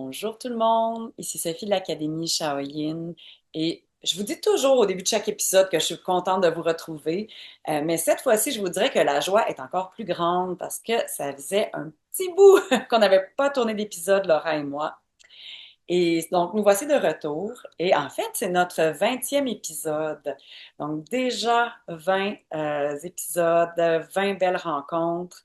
Bonjour tout le monde, ici Sophie de l'Académie Shaolin et je vous dis toujours au début de chaque épisode que je suis contente de vous retrouver, mais cette fois-ci je vous dirais que la joie est encore plus grande parce que ça faisait un petit bout qu'on n'avait pas tourné d'épisode, Laura et moi. Et donc nous voici de retour et en fait c'est notre 20e épisode. Donc déjà 20 épisodes, 20 belles rencontres.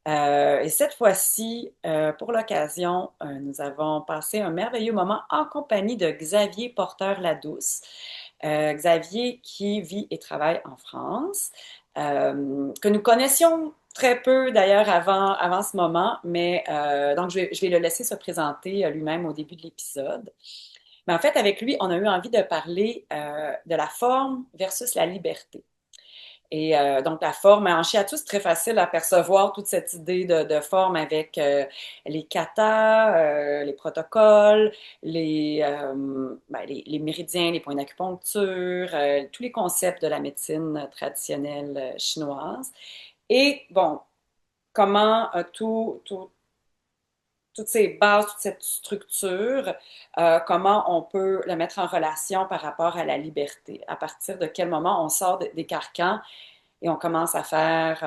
Et cette fois-ci, pour l'occasion, nous avons passé un merveilleux moment en compagnie de Xavier Porteur-Ladouce. Xavier qui vit et travaille en France, que nous connaissions très peu d'ailleurs avant ce moment, mais donc je vais le laisser se présenter lui-même au début de l'épisode. Mais en fait, avec lui, on a eu envie de parler de la forme versus la liberté. Et donc, la forme en shiatsu, c'est très facile à percevoir toute cette idée de forme avec les katas, les protocoles, les méridiens, les points d'acupuncture, tous les concepts de la médecine traditionnelle chinoise. Et bon, comment toutes ces bases, toute cette structure, comment on peut le mettre en relation par rapport à la liberté. À partir de quel moment on sort des carcans et on commence à faire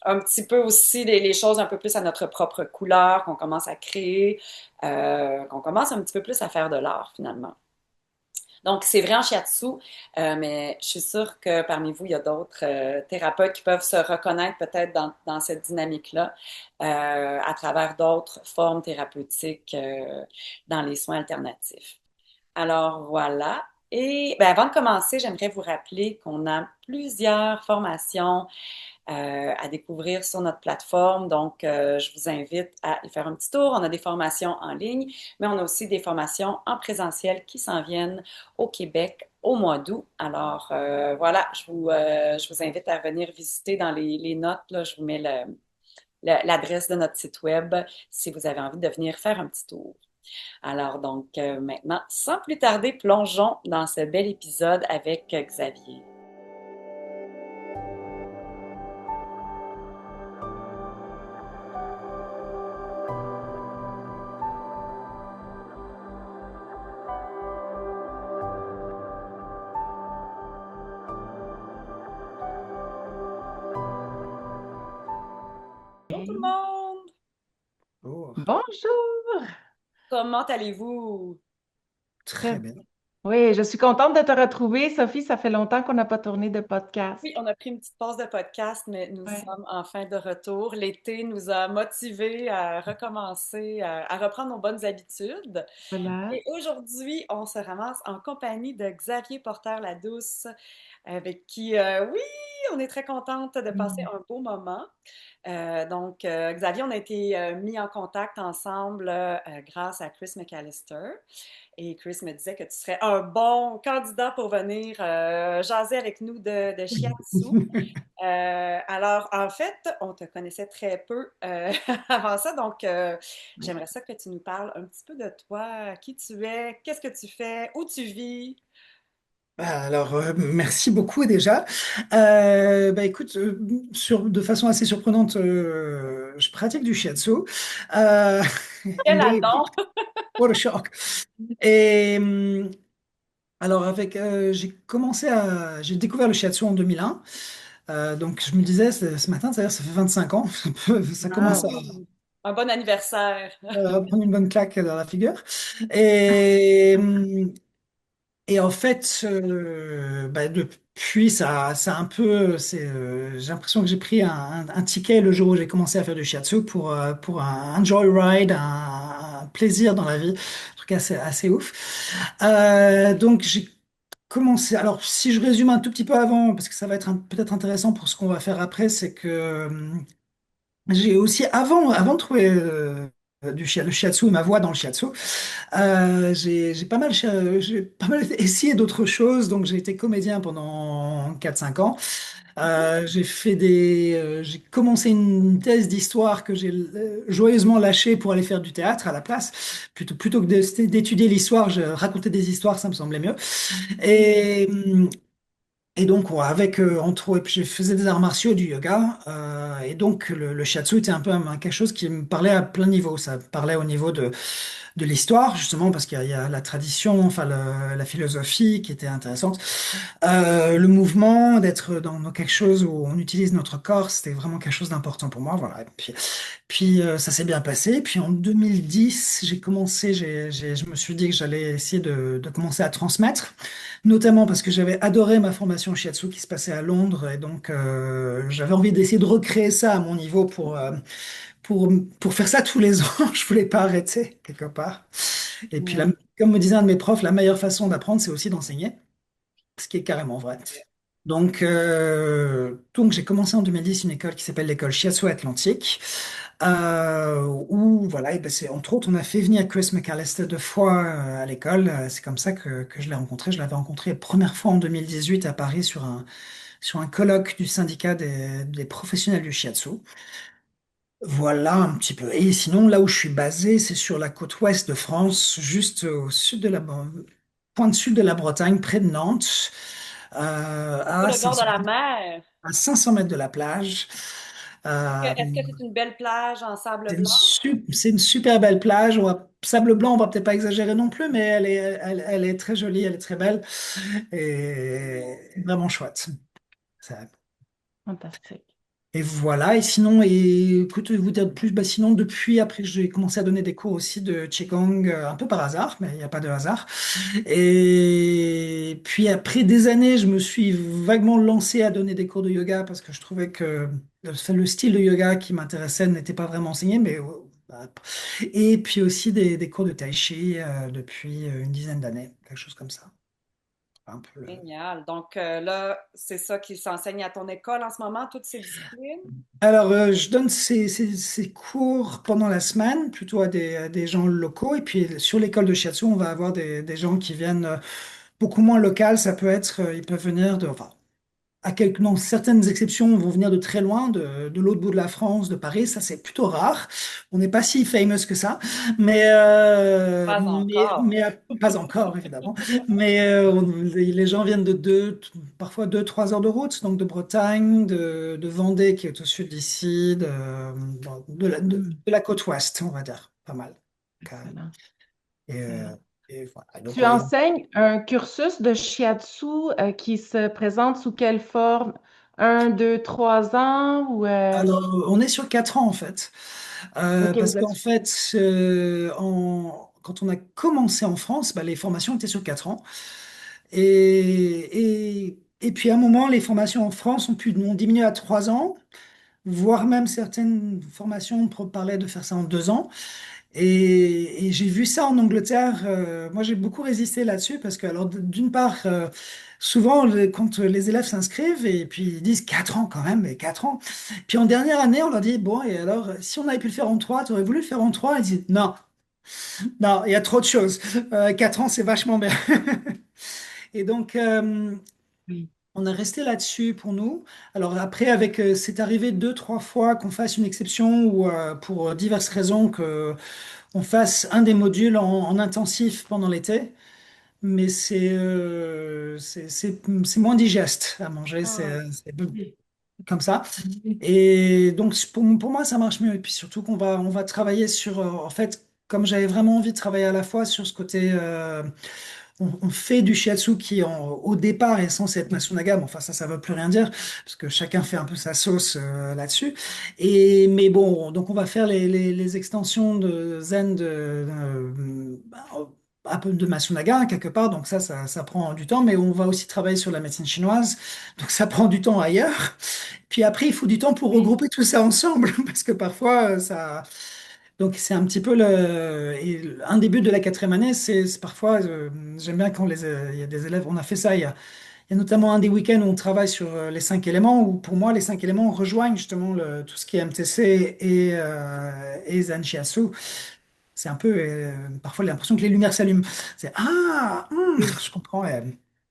un petit peu aussi les choses un peu plus à notre propre couleur, qu'on commence à créer, qu'on commence un petit peu plus à faire de l'art finalement. Donc, c'est vrai en shiatsu, mais je suis sûre que parmi vous, il y a d'autres thérapeutes qui peuvent se reconnaître peut-être dans cette dynamique-là à travers d'autres formes thérapeutiques dans les soins alternatifs. Alors voilà. Et ben, avant de commencer, j'aimerais vous rappeler qu'on a plusieurs formations à découvrir sur notre plateforme. Donc, je vous invite à y faire un petit tour. On a des formations en ligne, mais on a aussi des formations en présentiel qui s'en viennent au Québec au mois d'août. Alors, voilà, je vous invite à venir visiter dans les notes. Là, je vous mets l'adresse de notre site web si vous avez envie de venir faire un petit tour. Alors donc maintenant, sans plus tarder, plongeons dans ce bel épisode avec Xavier. Bonjour tout le monde! Oh, Bonjour. Comment allez-vous? Très très bien. bien. Oui, je suis contente de te retrouver, Sophie. Ça fait longtemps qu'on n'a pas tourné de podcast. Oui, on a pris une petite pause de podcast, mais nous Ouais. sommes enfin de retour. L'été nous a motivés à recommencer, à reprendre nos bonnes habitudes. Voilà. Et aujourd'hui, on se ramasse en compagnie de Xavier Porteur-Ladouce, avec qui, oui, on est très contente de passer Mm. un beau moment. Donc, Xavier, on a été mis en contact ensemble grâce à Chris McAllister. Et Chris me disait que tu serais un bon candidat pour venir jaser avec nous de shiatsu. Alors, en fait, on te connaissait très peu avant ça, donc j'aimerais ça que tu nous parles un petit peu de toi, qui tu es, qu'est-ce que tu fais, où tu vis. Alors, merci beaucoup déjà. Écoute, de façon assez surprenante, je pratique du shiatsu. Euh, Quel et, annonce! what a shock. Et alors, j'ai découvert le shiatsu en 2001. Donc, je me disais, ce matin, ça fait 25 ans. Ça commence à Un bon anniversaire. prendre une bonne claque dans la figure. Et, Et en fait, depuis, j'ai l'impression que j'ai pris un ticket le jour où j'ai commencé à faire du shiatsu pour un joyride, un plaisir dans la vie, un truc assez ouf. Donc j'ai commencé. Alors, si je résume un tout petit peu avant, parce que ça va être peut-être intéressant pour ce qu'on va faire après, c'est que j'ai aussi, avant de trouver le shiatsu et ma voie dans le shiatsu, j'ai pas mal essayé d'autres choses. Donc, j'ai été comédien pendant 4 5 ans. J'ai commencé une thèse d'histoire que j'ai joyeusement lâchée pour aller faire du théâtre à la place. Plutôt que d'étudier l'histoire, je racontais des histoires, ça me semblait mieux. Et, Et donc, ouais, avec, entre autres, et puis je faisais des arts martiaux, du yoga, et donc le shiatsu était un peu quelque chose qui me parlait à plein niveau. Ça me parlait au niveau de l'histoire, justement, parce qu'il y a la tradition, enfin la philosophie qui était intéressante. Le mouvement, d'être dans quelque chose où on utilise notre corps, c'était vraiment quelque chose d'important pour moi. Voilà. Et puis ça s'est bien passé. Puis en 2010, j'ai commencé, je me suis dit que j'allais essayer de commencer à transmettre, notamment parce que j'avais adoré ma formation shiatsu qui se passait à Londres. Et donc j'avais envie d'essayer de recréer ça à mon niveau pour faire ça tous les ans. Je voulais pas arrêter quelque part. Et puis, Ouais. comme me disait un de mes profs, la meilleure façon d'apprendre, c'est aussi d'enseigner, ce qui est carrément vrai. Donc j'ai commencé en 2010 une école qui s'appelle l'école Shiatsu Atlantique, où, voilà, et ben c'est, entre autres, on a fait venir Chris McAllister 2 fois à l'école. C'est comme ça que je l'ai rencontré. Je l'avais rencontré la première fois en 2018 à Paris sur un colloque du syndicat des professionnels du Shiatsu. Voilà un petit peu. Et sinon, là où je suis basé, c'est sur la côte ouest de France, juste au sud de pointe sud de la Bretagne, près de Nantes, Sur à le bord de 500, la mer. à 500 mètres de la plage. Euh, Est-ce que c'est une belle plage en sable c'est une, blanc? c'est une super belle plage. Sable blanc, on va peut-être pas exagérer non plus, mais elle est très jolie, elle est très belle et vraiment chouette. Ça- Fantastique. Et voilà, et sinon, et écoute, vous dire de plus, bah sinon, depuis, après que j'ai commencé à donner des cours aussi de Qigong, un peu par hasard, mais il n'y a pas de hasard. Et puis après des années, je me suis vaguement lancé à donner des cours de yoga parce que je trouvais que le style de yoga qui m'intéressait n'était pas vraiment enseigné, mais bah, et puis aussi des cours de tai chi depuis une dizaine d'années, quelque chose comme ça. Un peu Génial. Donc là, c'est ça qui s'enseigne à ton école en ce moment, toutes ces disciplines? Alors, je donne ces cours pendant la semaine, plutôt à des gens locaux. Et puis, sur l'école de shiatsu, on va avoir des gens qui viennent beaucoup moins locales. Ça peut être, ils peuvent venir enfin, non, certaines exceptions vont venir de très loin, de l'autre bout de la France, de Paris. Ça, c'est plutôt rare. On n'est pas si famous que ça, mais, euh, Pas mais, encore. mais euh, pas encore, évidemment. Mais les gens viennent parfois 2, 3 heures de route, donc de Bretagne, de Vendée, qui est au sud d'ici, de la côte ouest, on va dire, pas mal. Excellent. Et, euh, Excellent. et voilà. Donc, Tu ouais. enseignes un cursus de shiatsu qui se présente sous quelle forme? 1, 2, 3 ans ou Alors, on est sur 4 ans en fait. OK, Parce vous êtes qu'en sur fait, quand on a commencé en France, bah, les formations étaient sur 4 ans. Et puis à un moment, les formations en France ont diminué à 3 ans, voire même certaines formations parlaient de faire ça en 2 ans. Et j'ai vu ça en Angleterre. Moi, j'ai beaucoup résisté là-dessus parce que, alors, d'une part, souvent, quand les élèves s'inscrivent et puis ils disent 4 ans quand même, mais 4 ans. Puis en dernière année, on leur dit, bon, et alors, si on avait pu le faire en 3, tu aurais voulu le faire en 3? Ils disent, non, non, il y a trop de choses. 4 ans, c'est vachement bien. Et donc, Oui. on est resté là-dessus pour nous. Alors après, c'est arrivé 2, 3 fois qu'on fasse une exception ou pour diverses raisons que on fasse un des modules en intensif pendant l'été, mais c'est moins digeste à manger, Ah, c'est comme ça. Et donc pour moi, ça marche mieux. Et puis surtout qu'on va travailler sur, en fait, comme j'avais vraiment envie de travailler à la fois sur ce côté, on fait du shiatsu qui au départ est censé être Masunaga, mais enfin ça veut plus rien dire parce que chacun fait un peu sa sauce là-dessus. Et mais bon, donc on va faire les extensions de Zen un peu de Masunaga quelque part, donc ça prend du temps, mais on va aussi travailler sur la médecine chinoise, donc ça prend du temps ailleurs. Puis après, il faut du temps pour oui. regrouper tout ça ensemble parce que parfois ça. Donc c'est un petit peu un début de la quatrième année, c'est parfois, j'aime bien quand il y a des élèves, on a fait ça, il y a notamment un des week-ends où on travaille sur les 5 éléments, où pour moi les 5 éléments rejoignent justement tout ce qui est MTC et Zen Shiatsu. C'est un peu, parfois l'impression que les lumières s'allument. C'est, ah, Oui. je comprends,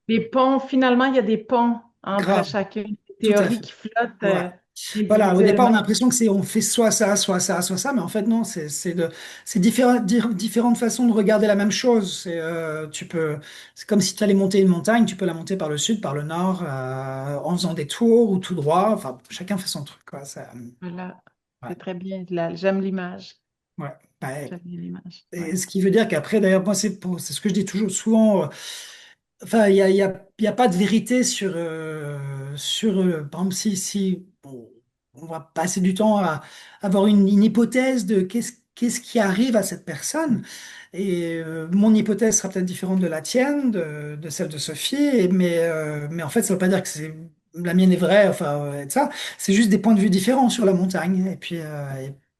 Des ponts, finalement, il y a des ponts entre grave, chacune des tout à théories fait. qui flottent. Ouais. Voilà, au départ, on a Visuellement. l'impression que c'est on fait soit ça, soit ça, soit ça, mais en fait, non, c'est différentes façons de regarder la même chose. C'est comme si tu allais monter une montagne, tu peux la monter par le sud, par le nord, en faisant des tours ou tout droit. Enfin, chacun fait son truc, quoi. Voilà, Ouais, c'est très bien. Là, j'aime l'image. ouais. Ouais. J'aime bien l'image. Ouais. Et ce qui veut dire qu'après, d'ailleurs, moi, c'est ce que je dis toujours souvent. Enfin, il y a pas de vérité par exemple, si on va passer du temps à avoir une hypothèse de qu'est-ce qui arrive à cette personne. Et mon hypothèse sera peut-être différente de la tienne, de celle de Sophie, mais en fait, ça ne veut pas dire que la mienne est vraie, enfin, et ça. C'est juste des points de vue différents sur la montagne. Et puis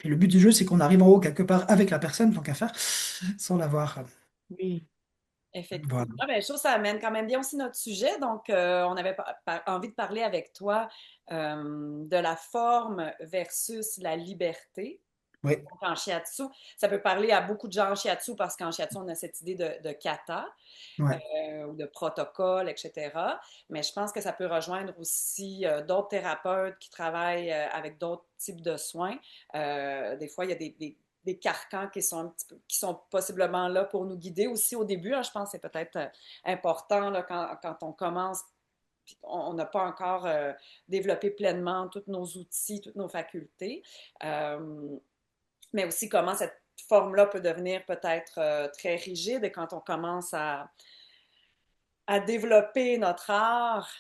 le but du jeu, c'est qu'on arrive en haut quelque part avec la personne, tant qu'à faire, sans l'avoir. Oui. Effectivement. Voilà. Ben, je trouve que ça amène quand même bien aussi notre sujet. Donc, on avait envie de parler avec toi de la forme versus la liberté. Oui, Donc, en shiatsu, ça peut parler à beaucoup de gens en shiatsu parce qu'en shiatsu, on a cette idée de kata ouais. ou de protocole, etc. Mais je pense que ça peut rejoindre aussi d'autres thérapeutes qui travaillent avec d'autres types de soins. Des fois, il y a des carcans qui sont qui sont possiblement là pour nous guider aussi au début, hein. Je pense que c'est peut-être important là, quand on commence, on n'a pas encore développé pleinement tous nos outils, toutes nos facultés. Euh, mais aussi comment cette forme-là peut devenir peut-être très rigide et quand on commence à développer notre art,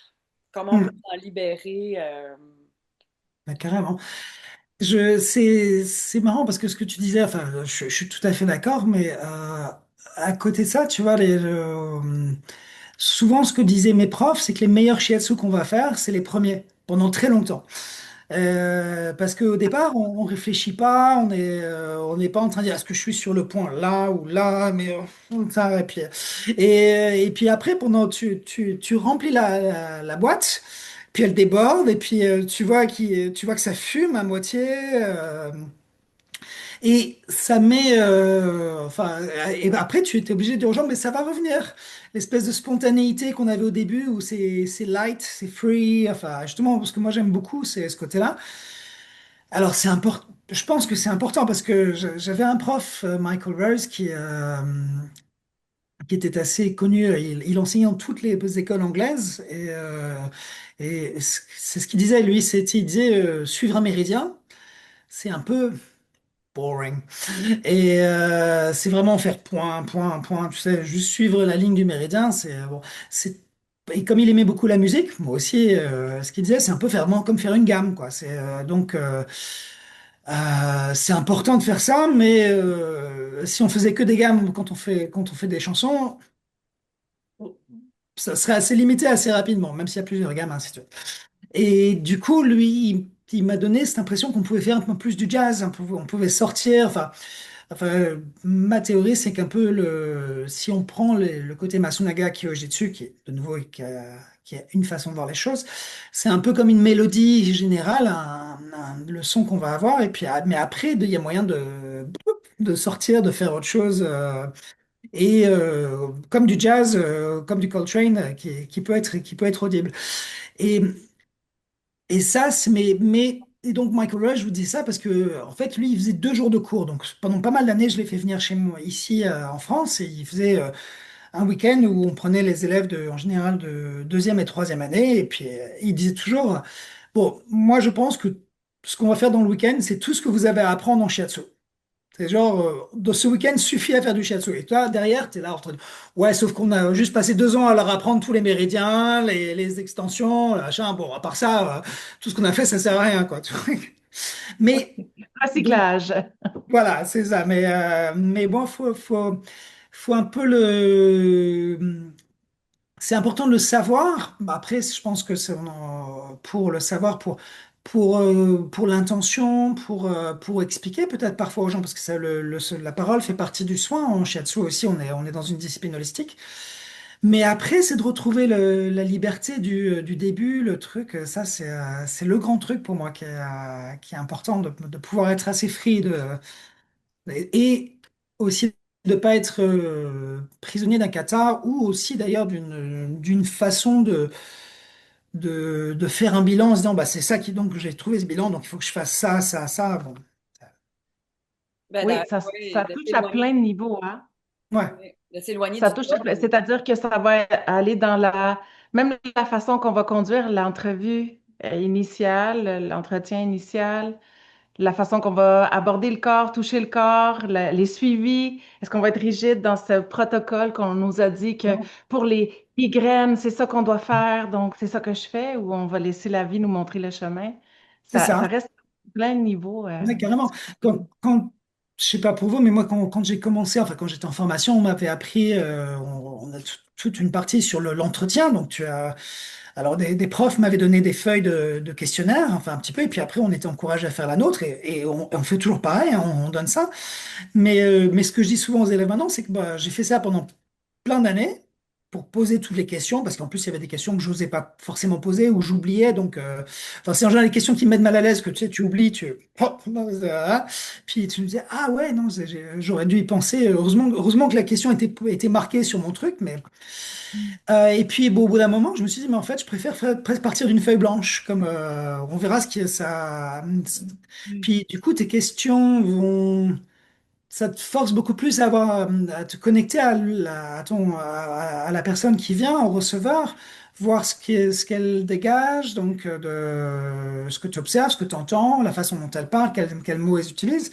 comment on peut Hmm. s'en libérer. Bah, carrément. C'est marrant parce que ce que tu disais, enfin, je suis tout à fait d'accord, mais à côté de ça, tu vois, souvent ce que disaient mes profs, c'est que les meilleurs shiatsu qu'on va faire, c'est les premiers, pendant très longtemps. Parce qu'au départ, on réfléchit pas, on n'est pas en train de dire est-ce que je suis sur le point là ou là, mais ça, et puis après, tu remplis la boîte, puis elle déborde, et puis tu vois que ça fume à moitié. Et ça met, enfin, et après tu es obligé de dire aux gens, mais ça va revenir. L'espèce de spontanéité qu'on avait au début où c'est light, c'est free, enfin, justement, parce que moi j'aime beaucoup c'est ce côté-là. Alors c'est important, je pense que c'est important parce que j'avais un prof, Michael Rose, qui était assez connu. Il enseignait dans toutes les écoles anglaises et c'est ce qu'il disait, lui, il disait suivre un méridien, c'est un peu boring. Et c'est vraiment faire point, point, point, tu sais, juste suivre la ligne du méridien, bon, c'est et comme il aimait beaucoup la musique, moi aussi, ce qu'il disait, c'est un peu faire comme faire une gamme, quoi. C'est important de faire ça, mais si on faisait que des gammes quand on fait des chansons, ça serait assez limité assez rapidement, même s'il y a plusieurs gammes, ainsi de suite. Et du coup, lui, il m'a donné cette impression qu'on pouvait faire un peu plus du jazz, on pouvait sortir, enfin, ma théorie, c'est qu'un peu si on prend le côté Masunaga Kyojitsu, qui est de nouveau qui a une façon de voir les choses, c'est un peu comme une mélodie générale, le son qu'on va avoir, et puis mais après, il y a moyen de sortir, de faire autre chose, et comme du jazz, comme du Coltrane, qui peut être audible. Et ça, et donc Michael Rush, je vous dis ça parce que en fait, lui, il faisait 2 jours de cours. Donc pendant pas mal d'années, je l'ai fait venir chez moi ici en France et il faisait un week-end où on prenait les élèves en général de deuxième et troisième année et puis il disait toujours, bon, moi je pense que ce qu'on va faire dans le week-end, c'est tout ce que vous avez à apprendre en shiatsu. C'est genre, dans ce week-end suffit à faire du shiatsu. Et toi, derrière, tu es là en train de... Ouais, sauf qu'on a juste passé 2 ans à leur apprendre tous les méridiens, les extensions, machin. Bon, à part ça, tout ce qu'on a fait, ça sert à rien, quoi. Tu vois. Mais, donc, Recyclage. voilà, c'est ça. Mais bon, faut un peu le... C'est important de le savoir. Bah, après, je pense que pour le savoir, pour l'intention, pour expliquer peut-être parfois aux gens, parce que ça, la parole fait partie du soin. En shiatsu aussi, on est dans une discipline holistique. Mais après, c'est de retrouver la liberté du début, le truc. Ça, c'est le grand truc pour moi qui est important, de pouvoir être assez free et aussi de ne pas être prisonnier d'un kata ou aussi d'ailleurs d'une façon de faire un bilan en se disant, bah, c'est ça qui, donc, j'ai trouvé ce bilan, donc il faut que je fasse ça, ça, ça. Bon. Ben, Oui, oui, ça touche à plein de niveaux, hein? Ouais, oui, de s'éloigner Ça du touche, dogme. c'est-à-dire que ça va aller dans même la façon qu'on va conduire l'entrevue initiale, l'entretien initial, la façon qu'on va aborder le corps, toucher le corps, les suivis. Est-ce qu'on va être rigide dans ce protocole qu'on nous a dit que non, pour les migraines, c'est ça qu'on doit faire, donc c'est ça que je fais, ou on va laisser la vie nous montrer le chemin? c'est Ça ça. reste plein de niveaux. Ouais, carrément. Je sais pas pour vous, mais moi, quand j'ai commencé, enfin, quand j'étais en formation, on m'avait appris, on a toute une partie sur l'entretien. Donc, alors, des profs m'avaient donné des feuilles de questionnaire, enfin, un petit peu, et puis après, on était encouragé à faire la nôtre, et on fait toujours pareil, hein, on donne ça. Mais ce que je dis souvent aux élèves maintenant, c'est que bah, j'ai fait ça pendant plein d'années pour poser toutes les questions, parce qu'en plus, il y avait des questions que je n'osais pas forcément poser ou j'oubliais. Donc, enfin, c'est en général les questions qui me mettent mal à l'aise, que tu sais, tu oublies, hop, puis tu me disais, ah ouais, non, j'aurais dû y penser. Heureusement que la question était marquée sur mon truc, mais. Et puis, bon, au bout d'un moment, je me suis dit, mais en fait, je préfère presque partir d'une feuille blanche, comme on verra ce qui ça. Mm. Puis, du coup, tes questions vont ça te force beaucoup plus à te connecter à la personne qui vient, au receveur, voir ce qu'elle dégage, donc ce que tu observes, ce que tu entends, la façon dont elle parle, quels mots elle utilise.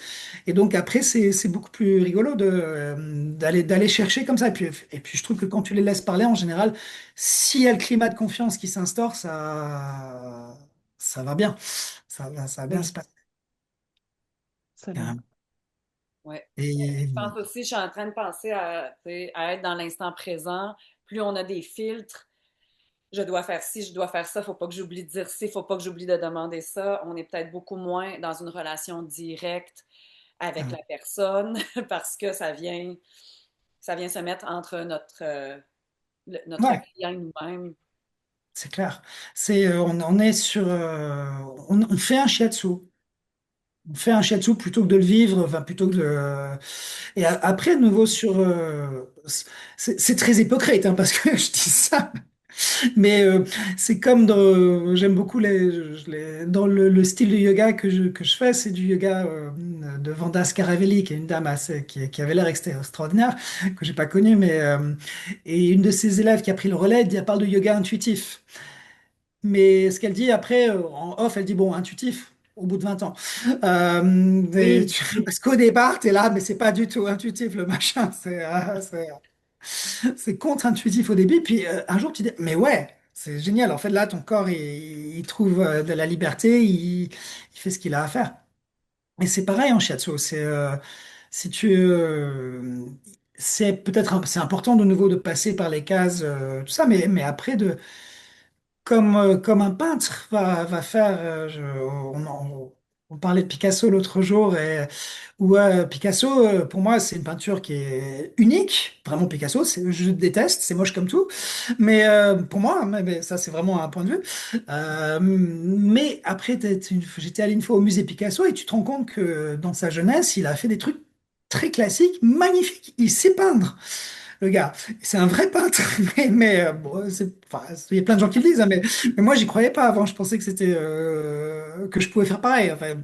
Et donc après, c'est beaucoup plus rigolo d'aller chercher comme ça. Et puis, je trouve que quand tu les laisses parler, en général, s'il y a le climat de confiance qui s'instaure, ça va bien. Ça va bien se Oui, passer. absolument. Ouais. Et Je pense aussi, je suis en train de penser tu sais, à être dans l'instant présent. Plus on a des filtres, je dois faire ci, je dois faire ça, faut pas que j'oublie de dire ci, faut pas que j'oublie de demander ça. On est peut-être beaucoup moins dans une relation directe avec la personne parce que ça vient se mettre entre notre ouais. client et nous-mêmes. C'est clair. On est sur, on fait un shiatsu. On fait un shiatsu plutôt que de le vivre, enfin plutôt que de. Après, de nouveau sur, c'est très hypocrite hein, parce que je dis ça, mais c'est comme j'aime beaucoup dans le style de yoga que je fais, c'est du yoga de Vanda Scaravelli, qui est une dame qui avait l'air extraordinaire, que j'ai pas connue, mais et une de ses élèves qui a pris le relais, elle parle de yoga intuitif. Mais ce qu'elle dit après, en off, elle dit, bon, intuitif, au bout de 20 ans. Oui, Parce qu'au départ, tu es là, mais c'est pas du tout intuitif, le machin. C'est contre-intuitif au début. Puis un jour, tu dis, mais ouais, c'est génial. En fait, là, ton corps, il trouve de la liberté, il fait ce qu'il a à faire. Et c'est pareil en shiatsu. Si tu, c'est peut-être, c'est important de nouveau de passer par les cases, tout ça, mais après comme un peintre va faire. On parlait de Picasso l'autre jour, où Picasso, pour moi, c'est une peinture qui est unique. Vraiment, Picasso, je déteste, c'est moche comme tout. Mais pour moi, mais ça, c'est vraiment un point de vue. Mais après, j'étais allé une fois au musée Picasso et tu te rends compte que dans sa jeunesse, il a fait des trucs très classiques, magnifiques. Il sait peindre. Le gars, c'est un vrai peintre, mais bon, enfin, il y a plein de gens qui le disent, hein, mais moi, j'y croyais pas avant. Je pensais que c'était que je pouvais faire pareil. Enfin,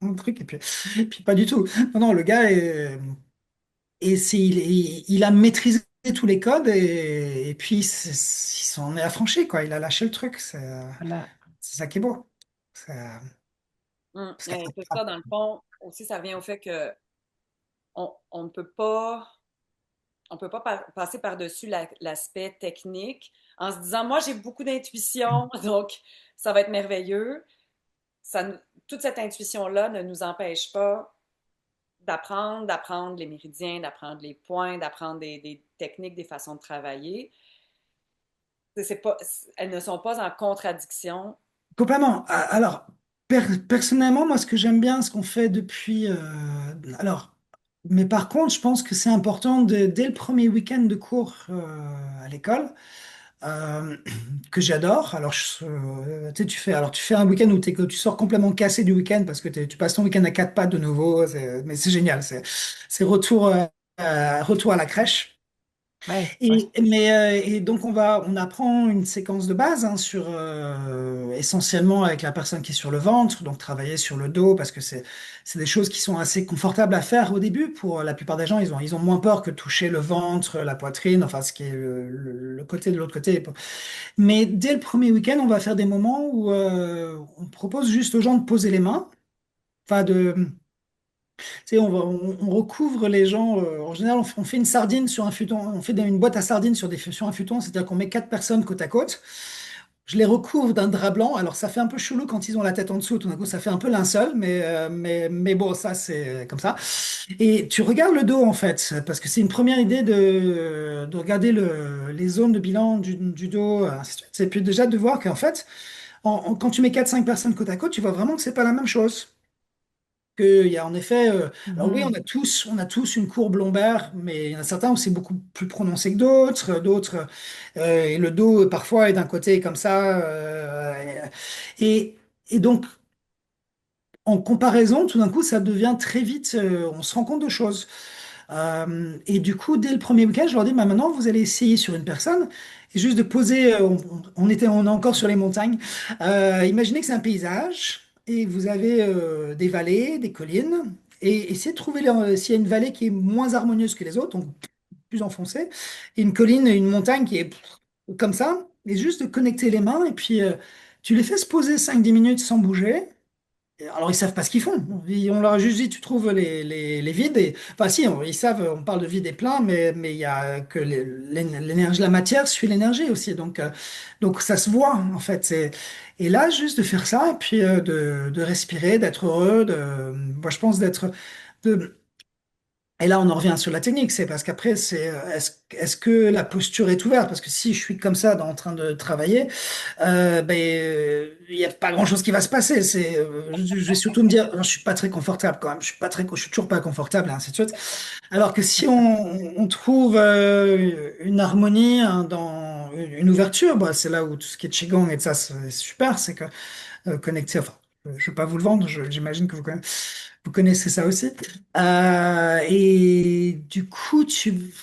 un truc, et puis pas du tout. Non, non, le gars il a maîtrisé tous les codes et puis il s'en est affranchi, quoi. Il a lâché le truc. voilà. C'est ça qui est beau. C'est, parce C'est ça, dans le fond, aussi, ça vient au fait que on ne peut pas passer par-dessus l'aspect technique en se disant, moi, j'ai beaucoup d'intuition, donc ça va être merveilleux. Ça, toute cette intuition-là ne nous empêche pas d'apprendre les méridiens, d'apprendre les points, d'apprendre des techniques, des façons de travailler. Pas, elles ne sont pas en contradiction. Complètement. Alors, personnellement, moi, ce que j'aime bien, ce qu'on fait depuis. Alors, mais par contre, je pense que c'est important dès le premier week-end de cours à l'école, euh, que j'adore. Alors, tu sais, tu fais un week-end où tu sors complètement cassé du week-end parce que tu passes ton week-end à quatre pattes de nouveau. Mais c'est génial. C'est retour à la crèche. Ouais, ouais. Et donc on apprend une séquence de base hein, sur essentiellement avec la personne qui est sur le ventre, donc travailler sur le dos parce que c'est des choses qui sont assez confortables à faire au début. Pour la plupart des gens, ils ont moins peur que de toucher le ventre, la poitrine, enfin ce qui est le côté de l'autre côté. Mais dès le premier week-end, on va faire des moments où on propose juste aux gens de poser les mains, enfin de tu sais, on recouvre les gens. En général, on fait une sardine sur un futon. On fait une boîte à sardines sur un futon, c'est-à-dire qu'on met quatre personnes côte à côte. Je les recouvre d'un drap blanc. Alors, ça fait un peu chelou quand ils ont la tête en dessous. Tout d'un coup, ça fait un peu linceul, mais bon, ça, c'est comme ça. Et tu regardes le dos, en fait, parce que c'est une première idée de regarder les zones de bilan du dos, ainsi de suite. Et puis déjà de voir qu'en fait, quand tu mets quatre cinq personnes côte à côte, tu vois vraiment que c'est pas la même chose. Qu'il y a en effet, alors oui, Mhm. on a tous une courbe lombaire, mais il y en a certains où c'est beaucoup plus prononcé que d'autres, et le dos parfois est d'un côté comme ça, et, et donc en comparaison, tout d'un coup, ça devient très vite, on se rend compte de choses. Et du coup, dès le premier week-end, je leur dis, bah, maintenant, vous allez essayer sur une personne, et juste de poser, on est encore sur les montagnes. Imaginez que c'est un paysage, et vous avez des vallées, des collines, et essayez de trouver s'il y a une vallée qui est moins harmonieuse que les autres, donc plus enfoncée, et une colline, une montagne qui est comme ça, et juste de connecter les mains, et puis tu les fais se poser 5 10 minutes sans bouger. Alors, ils savent pas ce qu'ils font. On leur a juste dit, tu trouves les vides. Enfin, si, ils savent, on parle de vide et plein, mais il y a que l'énergie, la matière suit l'énergie aussi. Donc, ça se voit, en fait. Et là, juste de faire ça, et puis de respirer, d'être heureux, moi, je pense de, et là, on en revient sur la technique, c'est parce qu'après, est-ce que la posture est ouverte? Parce que si je suis comme ça, en train de travailler, il n'y a pas grand-chose qui va se passer. Je vais surtout me dire, je suis pas très confortable quand même. Je suis toujours pas confortable, et ainsi de suite. Alors que si on trouve une harmonie hein, dans une ouverture, bah, c'est là où tout ce qui est qigong et de ça, c'est super, c'est que connecté. Enfin, je ne vais pas vous le vendre, j'imagine que vous connaissez ça aussi. Et du coup, tu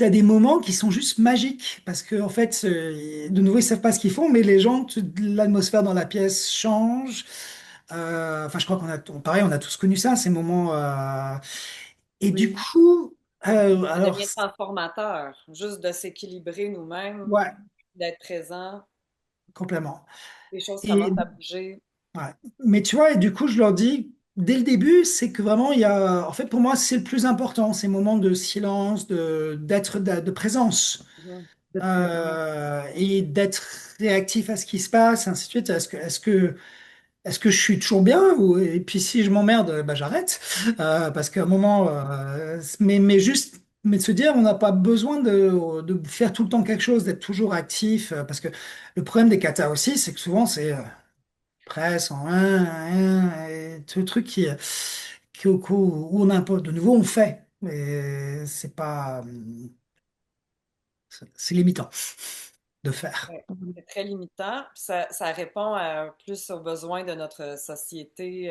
as des moments qui sont juste magiques parce que en fait, de nouveau, ils savent pas ce qu'ils font, mais les gens, l'atmosphère dans la pièce change. Enfin, je crois pareil, on a tous connu ça, ces moments. Et du Oui. coup, Ça alors, devient transformateur, juste de s'équilibrer nous-mêmes, ouais, d'être présent, complètement. les choses Et commencent à bouger. ouais. Mais tu vois, et du coup, je leur dis, dès le début, c'est que vraiment, en fait, pour moi, c'est le plus important, ces moments de silence, de présence, Mhm. D'être présent. et d'être réactif à ce qui se passe, ainsi de suite. Est-ce que je suis toujours bien et puis si je m'emmerde, bah, j'arrête. Parce qu'à un moment, mais de se dire, on n'a pas besoin de faire tout le temps quelque chose, d'être toujours actif, parce que le problème des katas aussi, c'est que souvent, c'est presse en et tout le truc où on impose. De nouveau, on fait, mais c'est pas, c'est limitant de faire. Ouais. C'est très limitant. Puis ça répond plus aux besoins de notre société.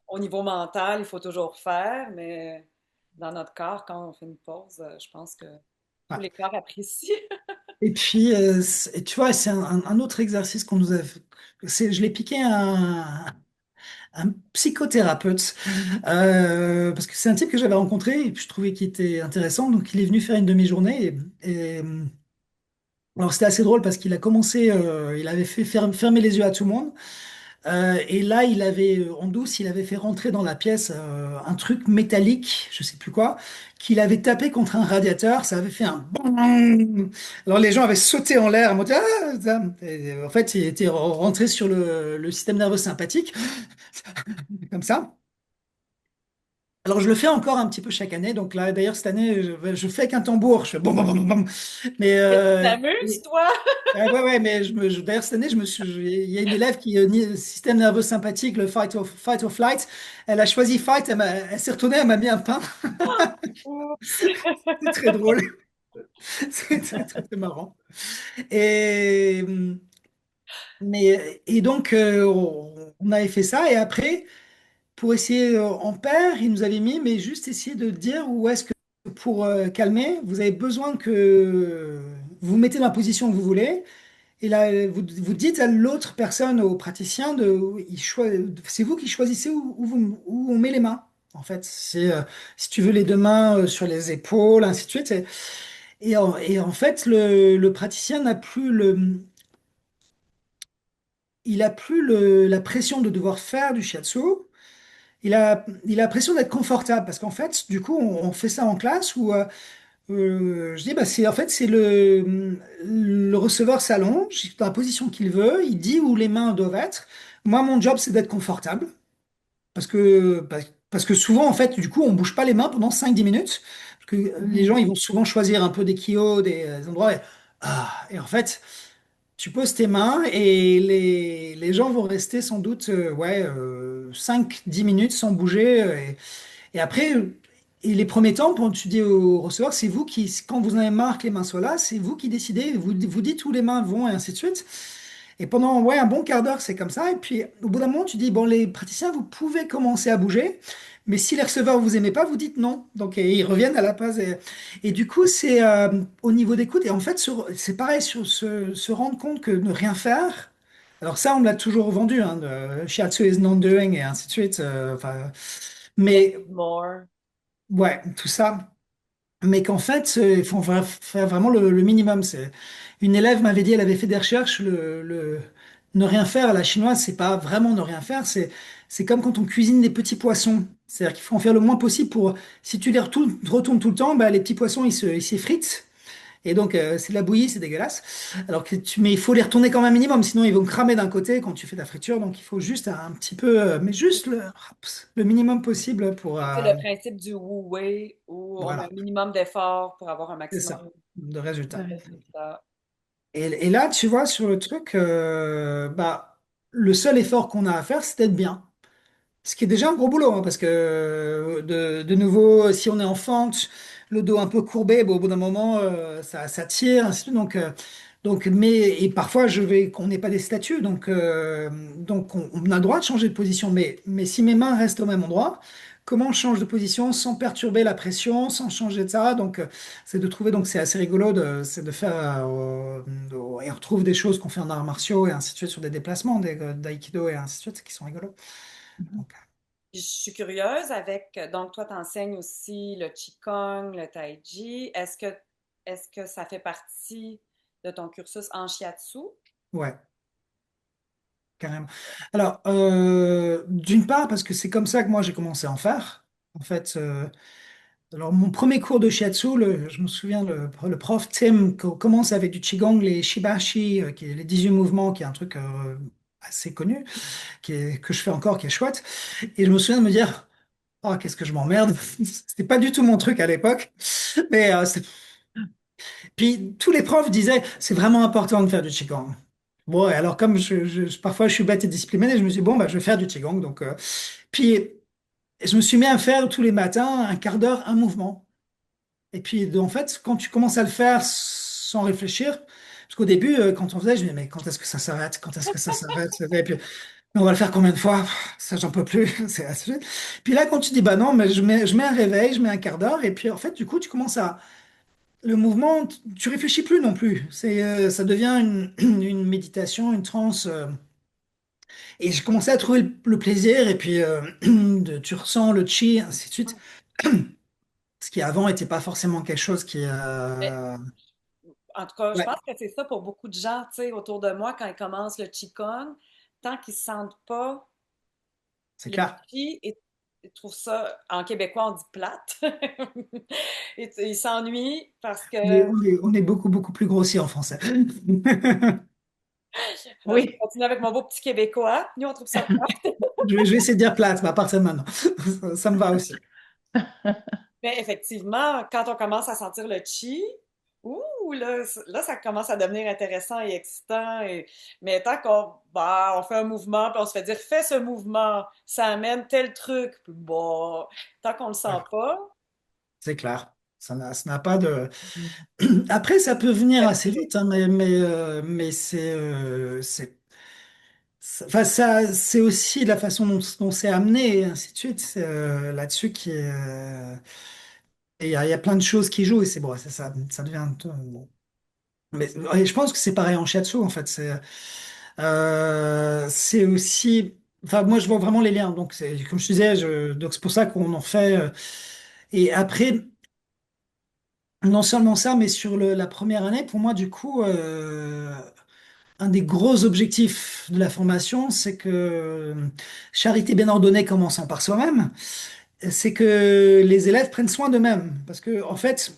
Au niveau mental, il faut toujours faire, mais dans notre corps, quand on fait une pause, je pense que tous Ouais. les corps apprécient. Et puis, et tu vois, c'est un autre exercice qu'on nous a fait. Je l'ai piqué à un psychothérapeute, parce que c'est un type que j'avais rencontré et puis je trouvais qu'il était intéressant. Donc, il est venu faire une demi-journée. Alors, c'était assez drôle parce qu'il a commencé, il avait fait fermer les yeux à tout le monde. Et là, en douce, il avait fait rentrer dans la pièce un truc métallique, je sais plus quoi, qu'il avait tapé contre un radiateur. Ça avait fait un bang. Alors les gens avaient sauté en l'air, ils m'ont dit, ah, ça. Et, en fait, il était rentré sur le système nerveux sympathique, comme ça. Alors je le fais encore un petit peu chaque année. Donc là, d'ailleurs, cette année, je fais avec un tambour. Je fais bam, bam, bam, bam. Mais Mais tu t'amuses, toi? ouais, ouais, mais d'ailleurs, cette année, il y a une élève qui, système nerveux sympathique, le fight or flight, elle a choisi fight, elle s'est retournée, elle m'a mis un pain. Oups! C'est très drôle. C'est très, très, très marrant. Et, et donc, on avait fait ça, et après, pour essayer en paire, il nous avait mis, mais juste essayer de dire où est-ce que pour calmer, vous avez besoin que vous vous mettez dans la position que vous voulez. Et là, vous dites à l'autre personne, au praticien, c'est vous qui choisissez où on met les mains. En fait, si tu veux les deux mains sur les épaules, ainsi de suite. Et en fait, le praticien il a plus la pression de devoir faire du shiatsu. Il a l'impression d'être confortable parce qu'en fait, du coup, on fait ça en classe où je dis, bah, en fait, c'est le receveur s'allonge dans la position qu'il veut, il dit où les mains doivent être. Moi, mon job, c'est d'être confortable parce que souvent, en fait, du coup, on bouge pas les mains pendant 5-10 minutes. Parce que les Mhm. gens, ils vont souvent choisir un peu des kios, des endroits. Et en fait, tu poses tes mains et les gens vont rester sans doute ouais, 5-10 minutes sans bouger. Et après, et les premiers temps, quand tu dis au receveur, c'est vous qui, quand vous en avez marre que les mains soient là, c'est vous qui décidez, vous dites où les mains vont et ainsi de suite. Et pendant ouais, un bon quart d'heure, c'est comme ça. Et puis au bout d'un moment, tu dis, bon, les praticiens, vous pouvez commencer à bouger, mais si les receveurs vous aimez pas, vous dites non. Donc et ils reviennent à la base. Et du coup, c'est au niveau d'écoute. Et en fait, c'est pareil, sur se rendre compte que ne rien faire. Alors ça, on me l'a toujours vendu, hein, shiatsu is non-doing et ainsi de suite. Enfin, Less mais is more. ouais, tout ça. Mais qu'en fait, il faut faire vraiment le minimum. Une élève m'avait dit, elle avait fait des recherches, ne rien faire à la chinoise, c'est pas vraiment ne rien faire, c'est comme quand on cuisine des petits poissons. C'est-à-dire qu'il faut en faire le moins possible pour, si tu les retournes tout le temps, bah, les petits poissons, ils s'effritent. Et donc, c'est de la bouillie, c'est dégueulasse. Mais il faut les retourner quand même un minimum, sinon ils vont cramer d'un côté quand tu fais de la friture. Donc, il faut juste un petit peu, mais juste le minimum possible pour, C'est le principe du Wu Wei où on met un voilà, minimum d'effort pour avoir un c'est ça, maximum de De résultats. de résultat. résultats. Et là, tu vois, sur le truc, bah, le seul effort qu'on a à faire, c'est d'être bien. Ce qui est déjà un gros boulot, hein, parce que de nouveau, si on est en fente, le dos un peu courbé, bon, au bout d'un moment, ça tire, ainsi de suite. Et parfois, qu'on n'est pas des statues, donc on a le droit de changer de position. Mais si mes mains restent au même endroit, comment je change de position sans perturber la pression, sans changer de ça? Donc, c'est de trouver, donc c'est assez rigolo, c'est de faire, et on retrouve des choses qu'on fait en arts martiaux et ainsi de suite sur des déplacements, d'aïkido et ainsi de suite, qui sont rigolos. Mhm. Donc, Je suis curieuse avec, donc toi, tu enseignes aussi le Qigong, le Tai Chi. Est-ce que ça fait partie de ton cursus en shiatsu? ouais. Carrément. Alors, d'une part, parce que c'est comme ça que moi j'ai commencé à en faire. En fait, alors mon premier cours de shiatsu, je me souviens, le prof Tim commence avec du Qigong, les Shibashi, qui est les 18 mouvements, qui est un truc assez connu, que je fais encore, qui est chouette. Et je me souviens de me dire, oh, qu'est-ce que je m'emmerde. C'était pas du tout mon truc à l'époque. Mais puis tous les profs disaient, c'est vraiment important de faire du Qigong. Bon, et alors comme parfois je suis bête et discipliné, je me suis dit, bon, bah, je vais faire du Qigong. Donc, puis je me suis mis à faire tous les matins un quart d'heure, un mouvement. Et puis en fait, quand tu commences à le faire sans réfléchir, parce qu'au début, quand on faisait, je me disais, mais quand est-ce que ça s'arrête? Quand est-ce que ça s'arrête? Et puis, mais on va le faire combien de fois? Pff, ça, j'en peux plus. C'est assez... Puis là, quand tu dis, bah non, mais je mets un réveil, je mets un quart d'heure, et puis en fait, du coup, tu commences à le mouvement, tu réfléchis plus non plus. Ça devient une méditation, une transe. Et j'ai commencé à trouver le plaisir. Et puis, tu ressens le chi, ainsi de suite. Ce qui avant n'était pas forcément quelque chose qui. Mais, en tout cas, je Ouais, pense que c'est ça pour beaucoup de gens, tu sais, autour de moi, quand ils commencent le Qigong, tant qu'ils ne sentent pas c'est le clair. chi, ils trouvent ça, en québécois, on dit plate. Ils s'ennuient parce que On est beaucoup, beaucoup plus grossier en français. je vais Oui. continuer avec mon beau petit québécois. Nous, on trouve ça plate. Je vais essayer de dire plate, mais à partir de maintenant. Ça me va aussi. Mais effectivement, quand on commence à sentir le chi, ouh, là, ça commence à devenir intéressant et excitant. Mais tant on fait un mouvement, puis on se fait dire, fais ce mouvement, ça amène tel truc. Puis bon, tant qu'on le sent Ouais, pas, c'est clair. Ça n'a pas de. Après, ça peut venir assez vite, hein, mais enfin, c'est aussi la façon dont c'est amené, et ainsi de suite. C'est là-dessus qui est. il y a plein de choses qui jouent et c'est bon, ça devient bon. Mais ouais, je pense que c'est pareil en shiatsu en fait. C'est aussi, enfin moi je vois vraiment les liens. Donc c'est comme je te disais, donc c'est pour ça qu'on en fait. Et après, non seulement ça, mais sur la première année, pour moi du coup, un des gros objectifs de la formation, c'est que charité bien ordonnée commençant par soi-même, c'est que les élèves prennent soin d'eux-mêmes. Parce que en fait,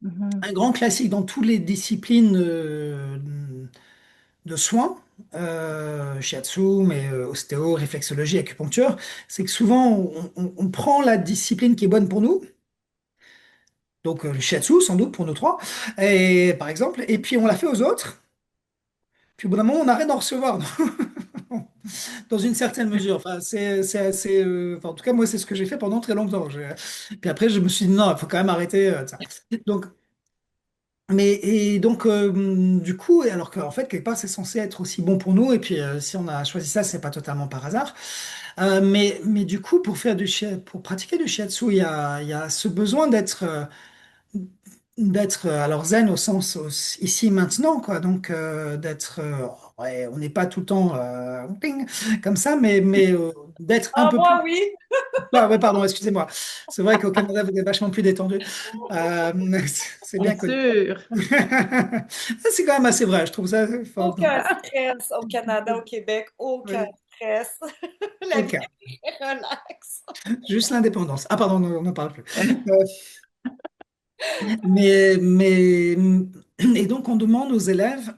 Mhm. un grand classique dans toutes les disciplines de soins, shiatsu, mais ostéo, réflexologie, acupuncture, c'est que souvent on prend la discipline qui est bonne pour nous, donc le shiatsu sans doute pour nous trois, et, par exemple, et puis on la fait aux autres, puis au bout d'un moment on arrête d'en recevoir, dans une certaine mesure. Enfin, c'est assez, enfin, en tout cas moi c'est ce que j'ai fait pendant très longtemps. Puis après je me suis dit non, il faut quand même arrêter ça. Donc du coup, alors qu'en fait, quelque part, c'est censé être aussi bon pour nous. Et puis, si on a choisi ça, c'est pas totalement par hasard. Mais du coup, pour pratiquer du shiatsu, il y a ce besoin d'être alors zen au sens ici maintenant, quoi. Donc, d'être, ouais, on n'est pas tout le temps ping, comme ça, mais d'être un Ah, peu plus. moi, oui. Ah, ouais, pardon, excusez-moi. C'est vrai qu'au Canada, vous êtes vachement plus détendu. Euh, c'est Bien bien connu. sûr. C'est quand même assez vrai, je trouve ça. Enfin, Aucun stress au Canada, au Québec, aucun oui, stress. La vie ok, est relaxe. juste l'indépendance. Ah, pardon, on n'en parle plus. Euh, mais, et donc, on demande aux élèves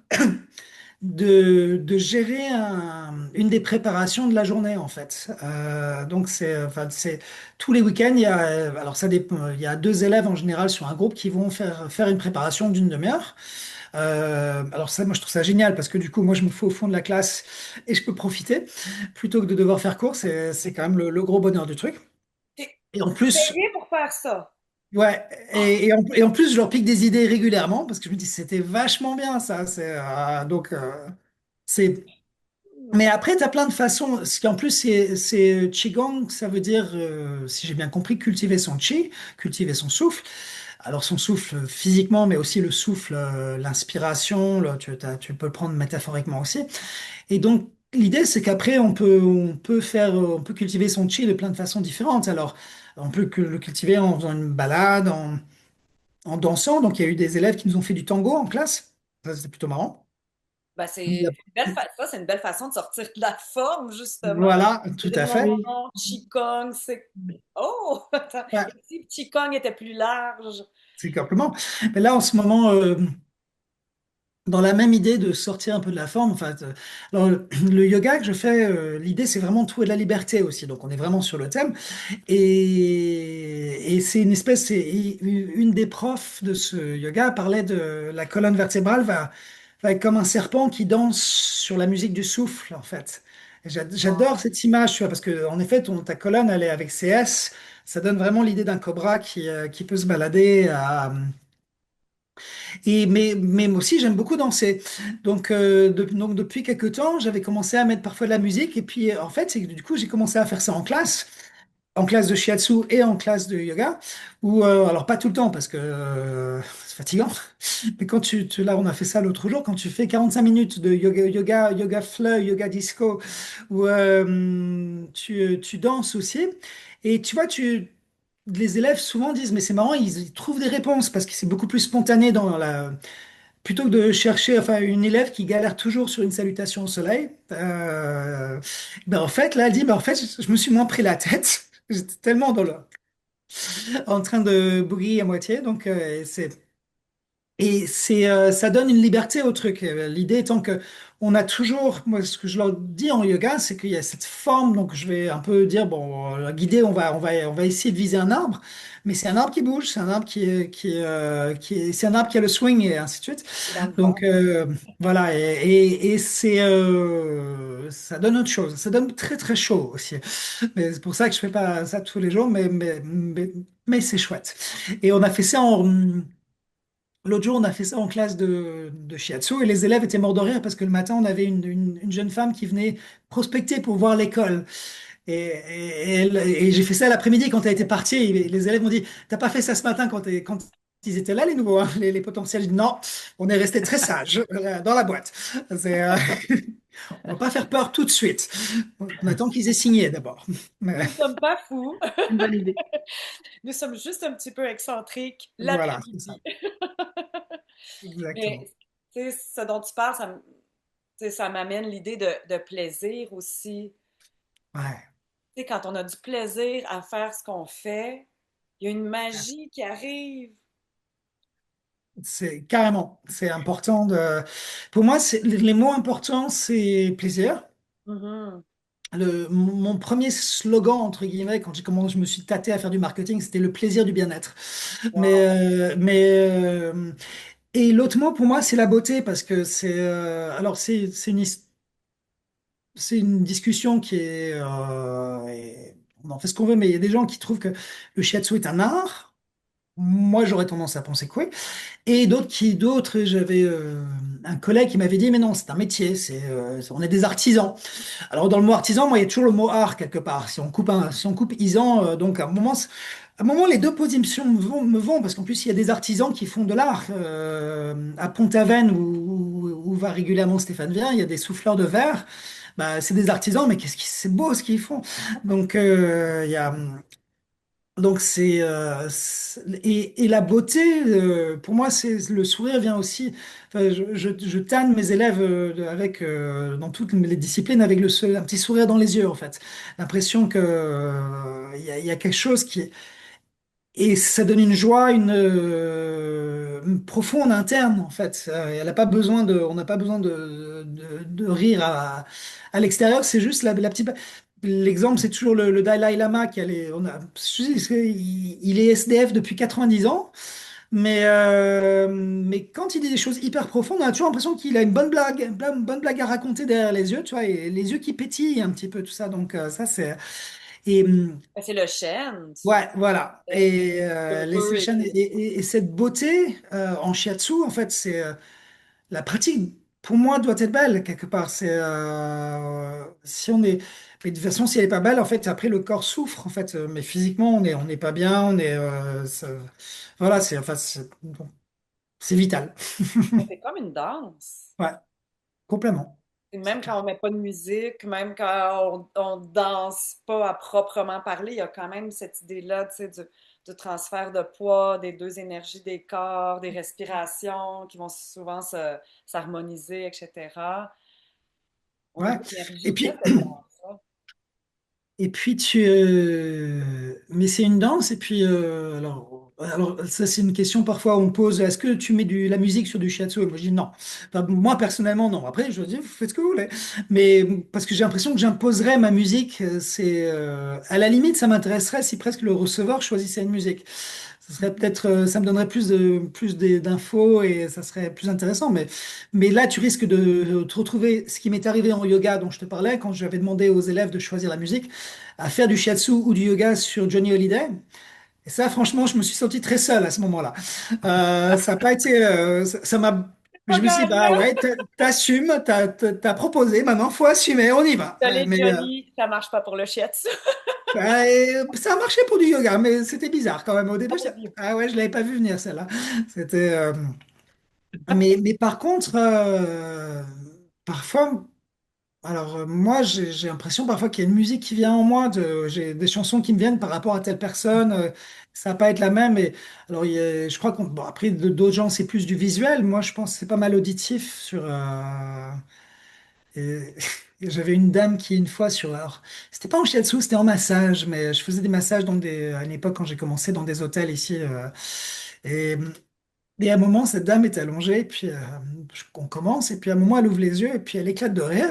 de gérer une des préparations de la journée, en fait. Donc, enfin, tous les week-ends, alors ça dépend, il y a deux élèves en général sur un groupe qui vont faire une préparation d'une demi-heure. Alors ça, moi, je trouve ça génial parce que du coup, moi, je me fais au fond de la classe et je peux profiter plutôt que de devoir faire cours. C'est quand même le gros bonheur du truc. T'es Et en plus, payé pour faire ça. ouais, et en plus, je leur pique des idées régulièrement parce que je me dis, c'était vachement bien ça. C'est. Mais après, tu as plein de façons. Ce qui en plus, c'est Qigong, ça veut dire, si j'ai bien compris, cultiver son chi, cultiver son souffle. Alors son souffle physiquement, mais aussi le souffle, l'inspiration, là, tu peux le prendre métaphoriquement aussi. Et donc, l'idée, c'est qu'après, on peut cultiver son chi de plein de façons différentes. Alors, on peut le cultiver en faisant une balade, en dansant. Donc, il y a eu des élèves qui nous ont fait du tango en classe. Ça, c'était plutôt marrant. Ben, ça, c'est une belle façon de sortir de la forme, justement. Voilà, C'est tout des à fait. Oui. moments, Qigong, c'est. Oh! Attends, Ouais, et si Qigong était plus large? c'est complètement. Mais là, en ce moment, dans la même idée de sortir un peu de la forme, enfin, alors, le yoga que je fais, l'idée, c'est vraiment de trouver de la liberté aussi. Donc, on est vraiment sur le thème. Et c'est une espèce, une des profs de ce yoga parlait de la colonne vertébrale va être comme un serpent qui danse sur la musique du souffle, en fait. Et j'adore Wow. cette image, tu vois, parce que en effet, ta colonne, elle est avec ses S. Ça donne vraiment l'idée d'un cobra qui peut se balader mais moi aussi, j'aime beaucoup danser. Donc depuis quelques temps, j'avais commencé à mettre parfois de la musique. Et puis, en fait, c'est que du coup, j'ai commencé à faire ça en classe de shiatsu et en classe de yoga. Alors, pas tout le temps parce que c'est fatigant. Mais là, on a fait ça l'autre jour. Quand tu fais 45 minutes de yoga flow, yoga disco, où tu danses aussi. Et tu vois, les élèves souvent disent, mais c'est marrant, ils trouvent des réponses parce que c'est beaucoup plus spontané plutôt que de chercher, enfin, une élève qui galère toujours sur une salutation au soleil. Ben en fait, là, elle dit, ben en fait, je me suis moins pris la tête. J'étais tellement en train de bouger à moitié, donc ça donne une liberté au truc. L'idée étant que on a toujours, moi, ce que je leur dis en yoga, c'est qu'il y a cette forme. Donc, je vais un peu dire, bon, guider, on va essayer de viser un arbre, mais c'est un arbre qui bouge, c'est un arbre c'est un arbre qui a le swing et ainsi de suite. Dans le Donc, vent. voilà, et ça donne autre chose. Ça donne très très chaud aussi. Mais c'est pour ça que je fais pas ça tous les jours, mais c'est chouette. Et on a fait ça L'autre jour, on a fait ça en classe de shiatsu et les élèves étaient morts de rire parce que le matin, on avait une jeune femme qui venait prospecter pour voir l'école. Et j'ai fait ça l'après-midi quand elle était partie. Et les élèves m'ont dit, t'as pas fait ça ce matin quand ils étaient là, les nouveaux, hein, les potentiels. Non, on est resté très sages dans la boîte. C'est, on va pas faire peur tout de suite. On attend qu'ils aient signé d'abord. Mais Nous sommes pas fous. Une bonne idée. Nous sommes juste un petit peu excentriques voilà, c'est ça. l'après-midi. Mais Exactement. tu sais, ce dont tu parles, tu sais, ça m'amène l'idée de plaisir aussi. Ouais. Tu sais, quand on a du plaisir à faire ce qu'on fait, il y a une magie qui arrive. C'est carrément, c'est important pour moi, les mots importants, c'est plaisir. Mhm. Mon premier slogan, entre guillemets, quand j'ai commencé, je me suis tâté à faire du marketing, c'était le plaisir du bien-être. Wow. Et l'autre mot pour moi, c'est la beauté, parce que alors c'est une discussion qui est, on en fait ce qu'on veut, mais il y a des gens qui trouvent que le shiatsu est un art. Moi, j'aurais tendance à penser que oui. Et d'autres, j'avais un collègue qui m'avait dit, mais non, c'est un métier, on est des artisans. Alors dans le mot artisan, moi, il y a toujours le mot art quelque part. Si on coupe isan, donc à un moment, les deux positions me vont parce qu'en plus, il y a des artisans qui font de l'art. À Pont-Aven, où va régulièrement Stéphane Vien, il y a des souffleurs de verre. Bah, c'est des artisans, mais c'est beau ce qu'ils font. Donc, il y a, donc et la beauté, pour moi, c'est le sourire vient aussi. Enfin, je tanne mes élèves avec dans toutes les disciplines avec un petit sourire dans les yeux en fait. L'impression que il y a quelque chose qui et ça donne une joie, une profonde interne en fait. Elle a pas besoin on n'a pas besoin de rire à l'extérieur. C'est juste la petite. L'exemple, c'est toujours le Dalai Lama qui allait. Il est SDF depuis 90 ans, mais quand il dit des choses hyper profondes, on a toujours l'impression qu'il a une bonne blague à raconter derrière les yeux, tu vois, et les yeux qui pétillent un petit peu tout ça. Donc ça c'est et Ben, c'est le chêne, ouais, voilà. Et les heureux sessions et cette beauté en shiatsu, en fait, c'est la pratique. Pour moi, doit être belle quelque part. Si on est, mais de toute façon, si elle est pas belle, en fait, après le corps souffre. En fait, mais physiquement, on n'est pas bien. Voilà, bon, c'est vital. ben, c'est comme une danse. Ouais, complètement. Et C'est même quand on clair. met pas de musique, même quand on danse pas à proprement parler, il y a quand même cette idée-là, tu sais, du transfert de poids, des deux énergies des corps, des respirations qui vont souvent s'harmoniser, etc. Au Ouais. niveau Et énergétique, puis, c'est bon, ça. mais c'est une danse, et puis, alors, ça, c'est une question parfois on pose, est-ce que tu mets la musique sur du shiatsu? Et moi, je dis non. Enfin, moi, personnellement, non. Après, je dis, vous faites ce que vous voulez. Mais parce que j'ai l'impression que j'imposerais ma musique, à la limite, ça m'intéresserait si presque le receveur choisissait une musique. Ça serait peut-être, ça me donnerait d'infos et ça serait plus intéressant. Mais là, tu risques de te retrouver, ce qui m'est arrivé en yoga dont je te parlais, quand j'avais demandé aux élèves de choisir la musique, à faire du shiatsu ou du yoga sur Johnny Hallyday. Et ça, franchement, je me suis senti très seul à ce moment-là. Ça n'a pas été, ça m'a, Pas je me suis dit, bah gagnant! ouais, t'assumes, t'as proposé, maintenant faut assumer, on y va. Désolée, Mais Johnny, ça marche pas pour le shiatsu. bah, ça a marché pour du yoga, mais c'était bizarre quand même. Au début, Oh mon Dieu. ah ouais, je l'avais pas vu venir celle-là. C'était, mais par contre, parfois. Alors, moi, j'ai l'impression parfois qu'il y a une musique qui vient en moi, j'ai des chansons qui me viennent par rapport à telle personne, ça va pas être la même. Alors, je crois bon, après, d'autres gens, c'est plus du visuel. Moi, je pense que c'est pas mal auditif et- et j'avais une dame qui, une fois, alors, c'était pas en shiatsu, c'était en massage, mais je faisais des massages à une époque quand j'ai commencé dans des hôtels ici. Et, et à un moment, cette dame était allongée, et puis on commence, et puis à un moment, elle ouvre les yeux, et puis elle éclate de rire.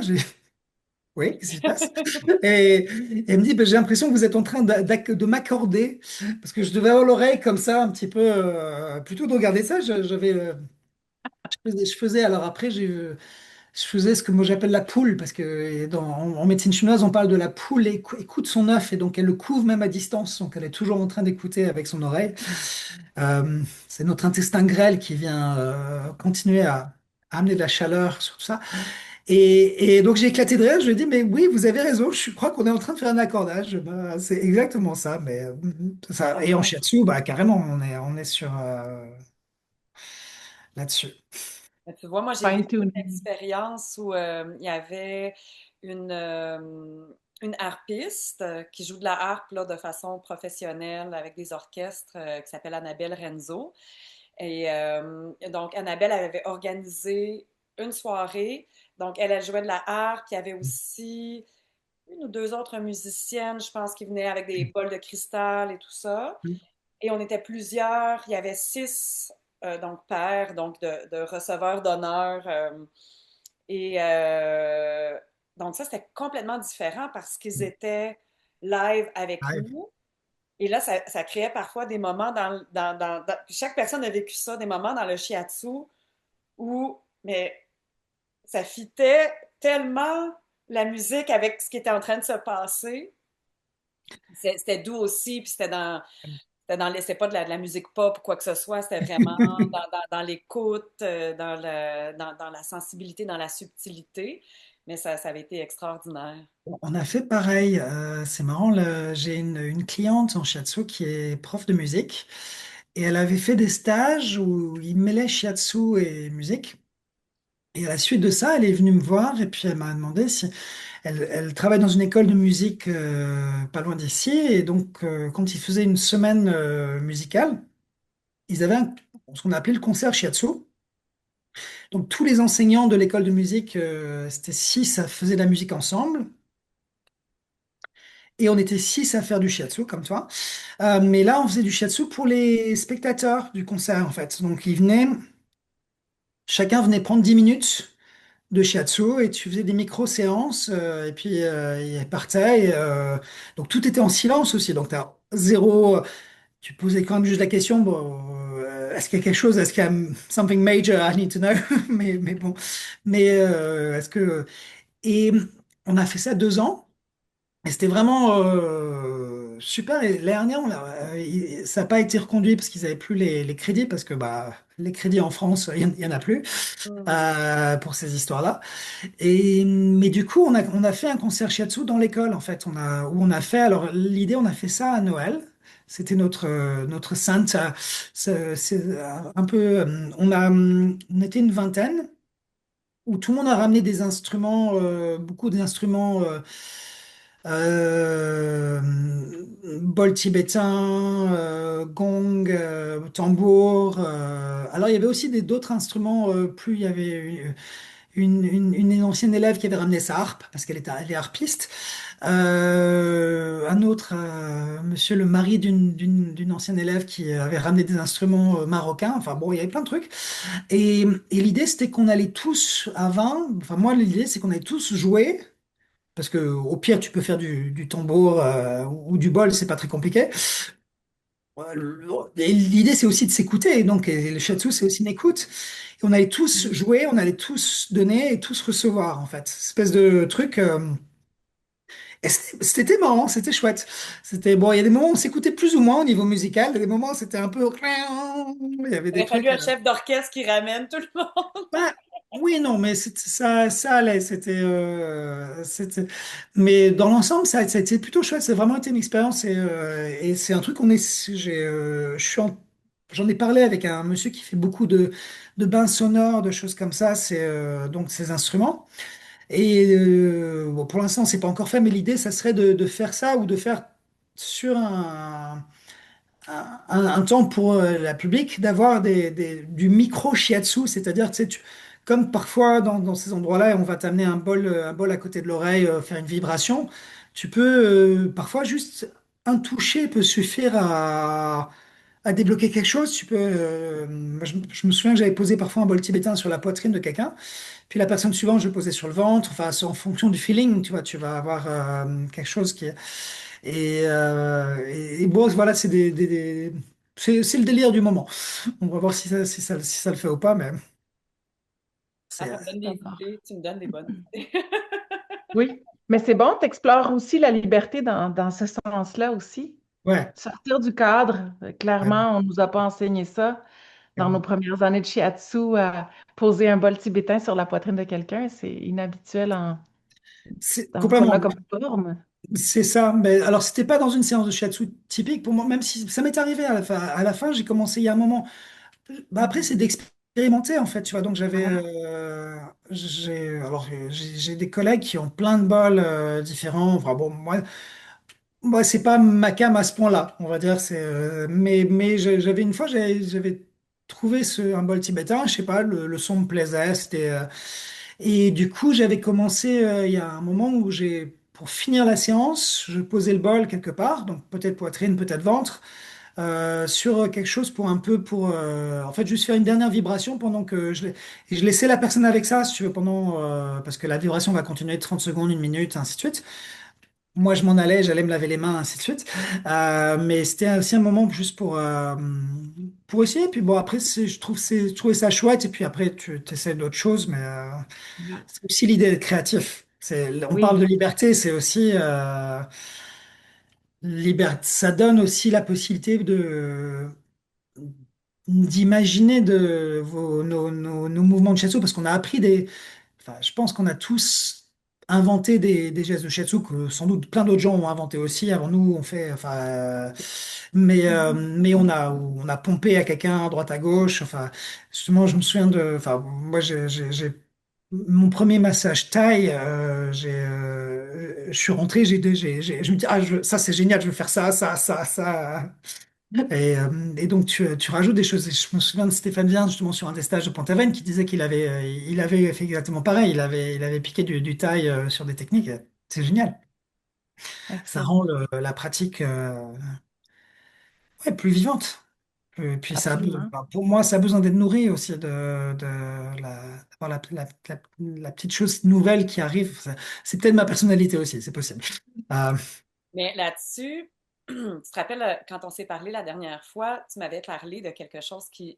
Oui, qu'est-ce qui se passe? Et elle me dit, ben, j'ai l'impression que vous êtes en train de m'accorder, parce que je devais avoir l'oreille comme ça, un petit peu, plutôt de regarder ça, alors après, je faisais ce que moi j'appelle la poule, parce que en médecine chinoise, on parle de la poule écoute son œuf, et donc elle le couvre même à distance, donc elle est toujours en train d'écouter avec son oreille. C'est notre intestin grêle qui vient continuer à amener de la chaleur sur tout ça. Et donc j'ai éclaté de rire, je lui ai dit, mais oui, vous avez raison, je crois qu'on est en train de faire un accordage. Bah, c'est exactement ça. Mais, ça. Et en Ah, shiatsu, bah, carrément, on est sur là-dessus. mais tu vois, moi, j'ai vécu une Fine-tuning. expérience où il y avait une, euh, une harpiste qui joue de la harpe là, de façon professionnelle avec des orchestres qui s'appelle Annabelle Renzo. Et donc, Annabelle avait organisé une soirée. Donc, elle jouait de la harpe. Il y avait aussi une ou deux autres musiciennes, je pense, qui venaient avec des bols de cristal et tout ça. Et on était plusieurs. Il y avait six donc pairs, donc de receveurs d'honneur. Et donc ça, c'était complètement différent parce qu'ils étaient live avec Ouais. nous. Et là, ça créait parfois des moments chaque personne a vécu ça, des moments dans le shiatsu où, mais ça fitait tellement la musique avec ce qui était en train de se passer. C'était doux aussi, puis c'était pas de la musique pop ou quoi que ce soit, c'était vraiment dans l'écoute, dans la sensibilité, dans la subtilité. Mais ça avait été extraordinaire. On a fait pareil. C'est marrant, j'ai une cliente en shiatsu qui est prof de musique et elle avait fait des stages où il mêlait shiatsu et musique. Et à la suite de ça, elle est venue me voir et puis elle m'a demandé si elle travaille dans une école de musique pas loin d'ici. Et donc, quand ils faisaient une semaine musicale, ils avaient ce qu'on appelait le concert shiatsu. Donc, tous les enseignants de l'école de musique, c'était six à faisait de la musique ensemble. Et on était six à faire du shiatsu, comme toi. Mais là, on faisait du shiatsu pour les spectateurs du concert, en fait. Donc, ils venaient, chacun venait prendre 10 minutes de shiatsu et tu faisais des micro-séances et puis ils partaient. Donc, tout était en silence aussi. Donc, t'as zéro. Tu posais quand même juste la question, bon, est-ce qu'il y a quelque chose, est-ce qu'il y a something major I need to know? Mais bon. Mais est-ce que. Et on a fait ça 2 ans. Et c'était vraiment super. Et l'année dernière, ça n'a pas été reconduit parce qu'ils n'avaient plus les crédits, parce que bah, les crédits en France, il y en a plus Mhm. pour ces histoires-là. Mais du coup, on a fait un concert shiatsu dans l'école, en fait. Où on a fait, alors l'idée, on a fait ça à Noël. C'était notre sainte. C'est un peu, on était une vingtaine où tout le monde a ramené des instruments, beaucoup d'instruments, euh, bol tibétain, gong, tambour. Alors il y avait aussi d'autres instruments. Plus il y avait une ancienne élève qui avait ramené sa harpe parce elle est harpiste. Un autre, monsieur le mari d'une ancienne élève qui avait ramené des instruments marocains. Enfin bon, il y avait plein de trucs. Et l'idée, c'était qu'on allait tous à 20, enfin moi l'idée c'est qu'on allait tous jouer, parce que au pire tu peux faire du tambour ou du bol, c'est pas très compliqué. Et l'idée c'est aussi de s'écouter, et donc et le shiatsu c'est aussi une écoute. Et on allait tous jouer, on allait tous donner et tous recevoir en fait. Espèce de truc. Et c'était marrant, c'était chouette. C'était bon, il y a des moments où on s'écoutait plus ou moins au niveau musical, il y a des moments où c'était un peu. Il y avait Il des aurait fallu trucs. un chef d'orchestre qui ramène tout le monde. Bah, oui, non, mais ça allait. Mais dans l'ensemble, ça a été plutôt chouette. C'est vraiment été une expérience et c'est un truc qu'on est. J'en ai parlé avec un monsieur qui fait beaucoup de bains sonores, de choses comme ça. C'est donc ces instruments. Et bon, pour l'instant, c'est pas encore fait, mais l'idée, ça serait de faire ça ou de faire sur un temps pour la public d'avoir du micro shiatsu, c'est-à-dire, tu sais, comme parfois dans ces endroits-là, on va t'amener un bol à côté de l'oreille, faire une vibration, tu peux parfois juste un toucher peut suffire à débloquer quelque chose. Tu peux, moi, je me souviens que j'avais posé parfois un bol tibétain sur la poitrine de quelqu'un, puis la personne suivante, je le posais sur le ventre. Enfin, c'est en fonction du feeling, tu vois, tu vas avoir quelque chose qui est et bon, voilà, c'est le délire du moment. On va voir si ça le fait ou pas, mais Ah, c'est ça me donne des D'accord. idées, tu me donnes des bonnes idées. Oui, mais c'est bon, tu explores aussi la liberté dans ce sens-là aussi. ouais. Sortir du cadre, Ouais. clairement, on ne nous a pas enseigné ça. dans nos premières années de shiatsu, à poser un bol tibétain sur la poitrine de quelqu'un. C'est inhabituel C'est dans ce qu'on a complètement. comme forme. C'est ça. Mais alors, c'était pas dans une séance de shiatsu typique pour moi, même si ça m'est arrivé à la fin. À la fin, j'ai commencé il y a un moment. Bah, après, c'est d'expérimenter en fait, tu vois. Donc j'avais, Voilà. j'ai des collègues qui ont plein de bols différents. Enfin bon, moi c'est pas ma came à ce point-là, on va dire. J'avais une fois, j'avais trouvé un bol tibétain. Je sais pas, le son me plaisait. Et du coup, j'avais commencé il y a un moment où pour finir la séance, je posais le bol quelque part, donc peut-être poitrine, peut-être ventre sur quelque chose pour un peu en fait juste faire une dernière vibration pendant que et je laissais la personne avec ça si tu veux parce que la vibration va continuer 30 secondes, une minute, ainsi de suite. Moi je m'en allais, j'allais me laver les mains, ainsi de suite. Mais c'était aussi un moment juste pour essayer. Puis bon après je trouvais ça chouette et puis après tu essaies d'autres choses, mais c'est aussi l'idée d'être créatif. On parle de Oui, liberté, c'est aussi ça donne aussi la possibilité d'imaginer nos mouvements de shiatsu parce qu'on a appris enfin, je pense qu'on a tous inventé des gestes de shiatsu que sans doute plein d'autres gens ont inventé aussi. Avant nous, mais on a pompé à quelqu'un à droite à gauche. Enfin, justement, je me souviens enfin, moi, mon premier massage thaï, je suis rentré, je me dis, ça c'est génial, je veux faire ça. Et donc, tu rajoutes des choses. Et je me souviens de Stéphane Vien, justement, sur un des stages de Pont-Aven, qui disait il avait fait exactement pareil. Il avait piqué du taille sur des techniques. C'est génial. Ça rend excellent. la pratique ouais, plus vivante. Puis Absolument. enfin, pour moi, ça a besoin d'être nourri aussi d'avoir la petite chose nouvelle qui arrive. C'est peut-être ma personnalité aussi, c'est possible. Euh, Mais là-dessus, tu te rappelles, quand on s'est parlé la dernière fois, tu m'avais parlé de quelque chose qui,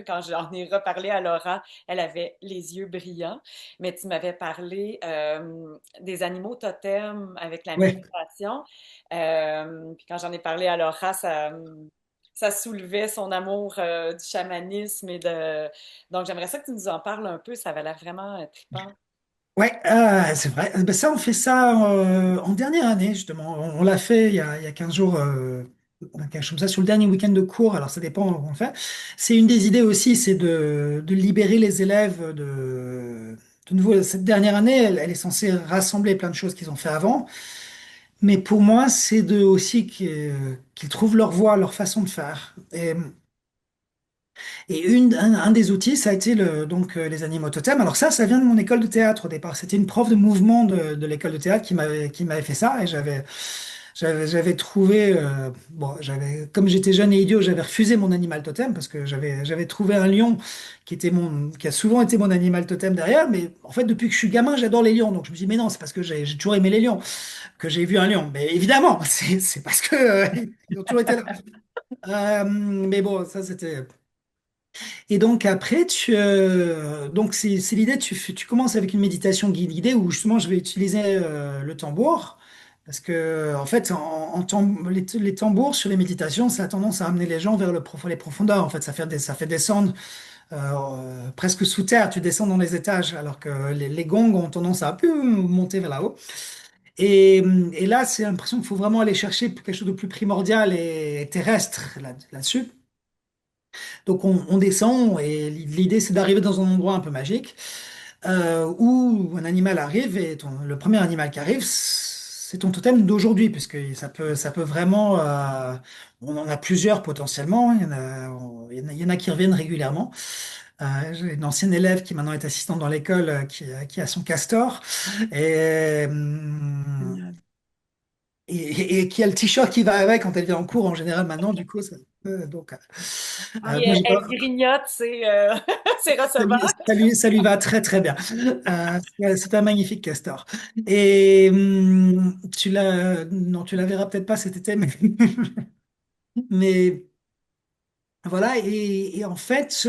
quand j'en ai reparlé à Laura, elle avait les yeux brillants, mais tu m'avais parlé des animaux totems avec la ouais. méditation. Puis quand j'en ai parlé à Laura, ça soulevait son amour du chamanisme et de... Donc j'aimerais ça que tu nous en parles un peu, ça avait l'air vraiment trippant. Ouais, c'est vrai. Ben ça, on fait ça en dernière année, justement. On l'a fait il y a 15 jours, quelque chose comme ça, sur le dernier week-end de cours. Alors, ça dépend où on le fait. C'est une des idées aussi, c'est de libérer les élèves de nouveau, cette dernière année, elle est censée rassembler plein de choses qu'ils ont fait avant. Mais pour moi, c'est aussi qu'ils trouvent leur voie, leur façon de faire. Et un des outils, ça a été les animaux totems. Alors ça vient de mon école de théâtre au départ. C'était une prof de mouvement de l'école de théâtre qui m'avait fait ça. Et j'avais trouvé, comme j'étais jeune et idiot, j'avais refusé mon animal totem parce que j'avais trouvé un lion qui a souvent été mon animal totem derrière. Mais en fait, depuis que je suis gamin, j'adore les lions. Donc je me dis, mais non, c'est parce que j'ai toujours aimé les lions que j'ai vu un lion. Mais évidemment, c'est parce que, ils ont toujours été là. Mais bon, ça c'était. Et donc après, donc c'est l'idée, tu commences avec une méditation guidée où justement je vais utiliser le tambour. Parce que en fait, les tambours sur les méditations, ça a tendance à amener les gens vers les profondeurs. En fait, ça fait descendre presque sous terre, tu descends dans les étages, alors que les gongs ont tendance à monter vers là-haut. Et là, c'est l'impression qu'il faut vraiment aller chercher quelque chose de plus primordial et terrestre là-dessus. Donc on descend et l'idée c'est d'arriver dans un endroit un peu magique où un animal arrive et le premier animal qui arrive c'est ton totem d'aujourd'hui puisque ça peut vraiment on en a plusieurs potentiellement il y en a qui reviennent régulièrement. J'ai une ancienne élève qui maintenant est assistante dans l'école qui a son castor et, hum, Génial. et qui a le t-shirt qui va avec quand elle vient en cours en général maintenant du coup donc Puis moi j'ai pas. elle grignote, c'est c'est recevable. Ça lui va très très bien. C'est un magnifique castor. Et non, tu la verras peut-être pas cet été, mais voilà. Et en fait,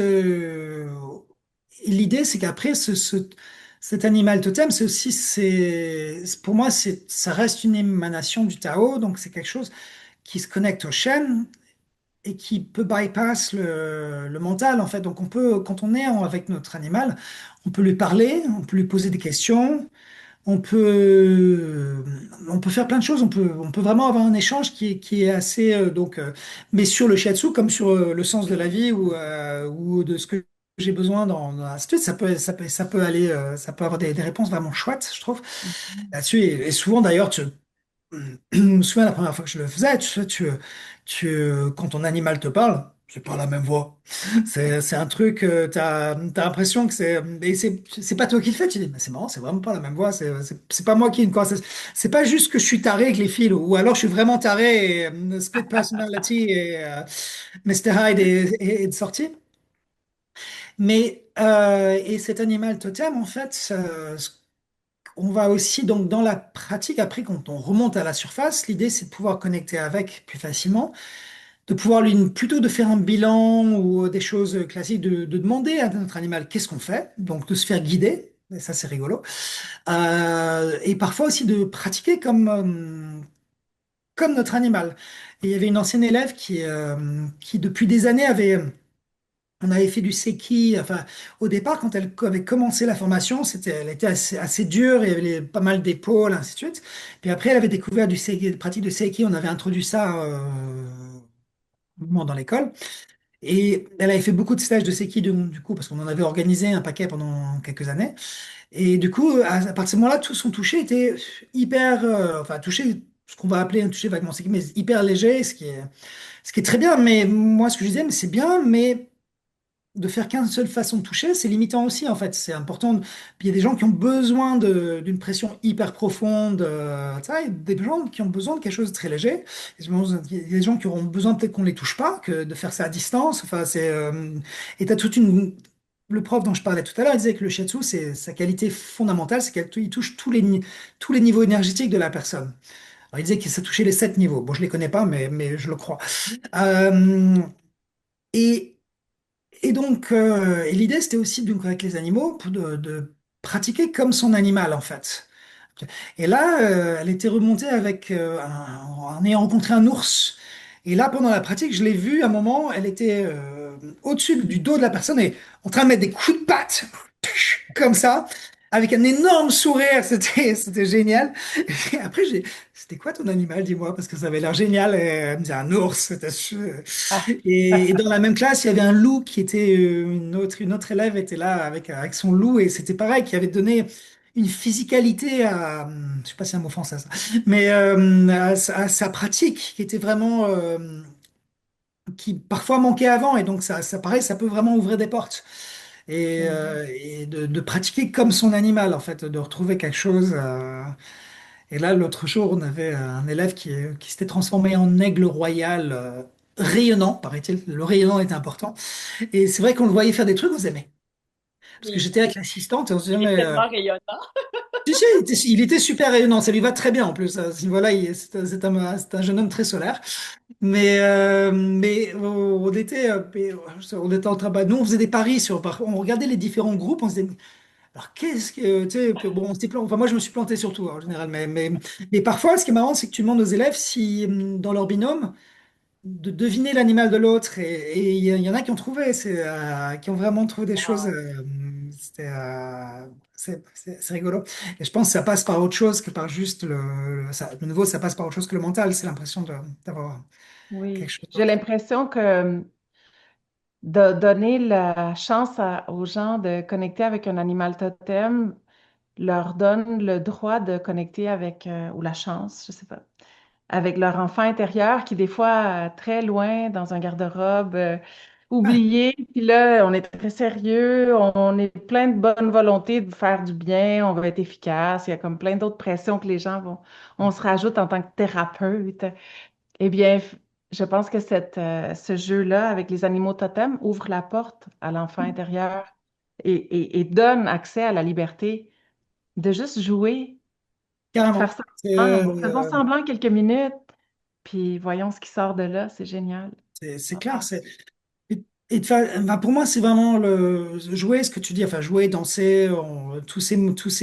l'idée, c'est qu'après, cet animal totem, pour moi, ça reste une émanation du Tao, donc c'est quelque chose qui se connecte au chêne et qui peut bypass le mental, en fait. Donc, on peut, quand on est avec notre animal, on peut lui parler, on peut lui poser des questions, on peut, on peut faire plein de choses. On peut vraiment avoir un échange qui est assez, mais sur le shiatsu comme sur le sens de la vie ou de ce que j'ai besoin dans la suite, ça peut aller, ça peut avoir des réponses vraiment chouettes, je trouve, Mhm. là-dessus. Et souvent, d'ailleurs, je me souviens la première fois que je le faisais, quand ton animal te parle, c'est pas la même voix. C'est un truc, t'as l'impression que c'est pas toi qui le fais. Tu dis, mais c'est marrant, c'est vraiment pas la même voix. C'est pas moi qui ai une conversation. C'est pas juste que je suis taré avec les fils, ou alors je suis vraiment taré et split personality et Mr. Hyde est de sortie. Et cet animal totem, en fait, on va aussi, donc, dans la pratique, après, quand on remonte à la surface, l'idée, c'est de pouvoir connecter avec plus facilement, de pouvoir lui, plutôt de faire un bilan ou des choses classiques, de demander à notre animal qu'est-ce qu'on fait, donc de se faire guider, et ça, c'est rigolo. Et parfois aussi de pratiquer comme notre animal. Et il y avait une ancienne élève qui depuis des années, on avait fait du Seiki. Enfin, au départ, quand elle avait commencé la formation, elle était assez dure, il y avait pas mal d'épaules, ainsi de suite. Puis après, elle avait découvert du Seiki, la pratique de Seiki. On avait introduit ça un moment dans l'école. Et elle avait fait beaucoup de stages de Seiki, du coup, parce qu'on en avait organisé un paquet pendant quelques années. Et du coup, à partir de ce moment-là, tout son toucher était hyper, enfin, toucher, ce qu'on va appeler un toucher vaguement Seiki, mais hyper léger, ce qui est très bien. Mais moi, ce que je disais, mais c'est bien, mais de faire qu'une seule façon de toucher, c'est limitant aussi, en fait. C'est important. Puis il y a des gens qui ont besoin d'une pression hyper profonde, ça, et des gens qui ont besoin de quelque chose de très léger. Il y a des gens qui auront besoin peut-être qu'on les touche pas, que de faire ça à distance. Enfin, et t'as toute une. Le prof dont je parlais tout à l'heure, il disait que le shiatsu, c'est sa qualité fondamentale, c'est qu'il touche tous les niveaux énergétiques de la personne. Alors, il disait que ça touchait les 7 niveaux. Bon, je les connais pas, mais je le crois. Euh, et et l'idée, c'était aussi, donc, avec les animaux, de pratiquer comme son animal, en fait. Et là, elle était remontée en ayant rencontré un ours. Et là, pendant la pratique, je l'ai vue à un moment, elle était au-dessus du dos de la personne et en train de mettre des coups de patte, comme ça, avec un énorme sourire. C'était génial. Et après, c'était quoi ton animal, dis-moi, parce que ça avait l'air génial. Et elle me disait un ours. Ah, Et dans la même classe, il y avait un loup qui était une autre élève était là avec son loup et c'était pareil, qui avait donné une physicalité je sais pas si c'est un mot français, ça, mais à sa pratique qui était vraiment, qui parfois manquait avant et donc ça pareil, ça peut vraiment ouvrir des portes mhm. et de pratiquer comme son animal en fait, de retrouver quelque chose. Et là, l'autre jour, on avait un élève qui s'était transformé en aigle royal. Rayonnant, paraît-il. Le rayonnant était important. Et c'est vrai qu'on le voyait faire des trucs, on se disait, mais. Parce que Il, j'étais avec l'assistante et on se disait, il est mais. tellement rayonnant. Tu sais, il était super rayonnant, ça lui va très bien en plus. À ce niveau-là, c'est un jeune homme très solaire. Mais on était en train. Bah, nous, on faisait des paris on regardait les différents groupes, on se disait, alors qu'est-ce que. Tu sais, puis bon, on s'était planté. Enfin, moi, je me suis planté surtout en général. Mais parfois, ce qui est marrant, c'est que tu demandes aux élèves si, dans leur binôme, de deviner l'animal de l'autre. Et il y en a qui ont trouvé, qui ont vraiment trouvé des choses. Wow. C'était, c'est rigolo. Et je pense que ça passe par autre chose que par juste de nouveau, ça passe par autre chose que le mental. C'est l'impression d'avoir quelque Oui, chose j'ai d'autre. l'impression que de donner la chance aux gens de connecter avec un animal totem leur donne le droit de connecter avec, ou la chance, je sais pas, avec leur enfant intérieur qui des fois très loin dans un garde-robe, Ah, oublié. Puis là, on est très sérieux, on est plein de bonne volonté de faire du bien, on va être efficace. Il y a comme plein d'autres pressions que les gens vont, on se rajoute en tant que thérapeute. Eh bien, je pense que ce jeu-là avec les animaux totems ouvre la porte à l'enfant intérieur et donne accès à la liberté de juste jouer, faire carrément. ça ensemble. Faisons semblant quelques minutes, puis voyons ce qui sort de là. C'est génial. C'est clair. Enfin, pour moi, c'est vraiment jouer ce que tu dis. Enfin, jouer, danser, tous ces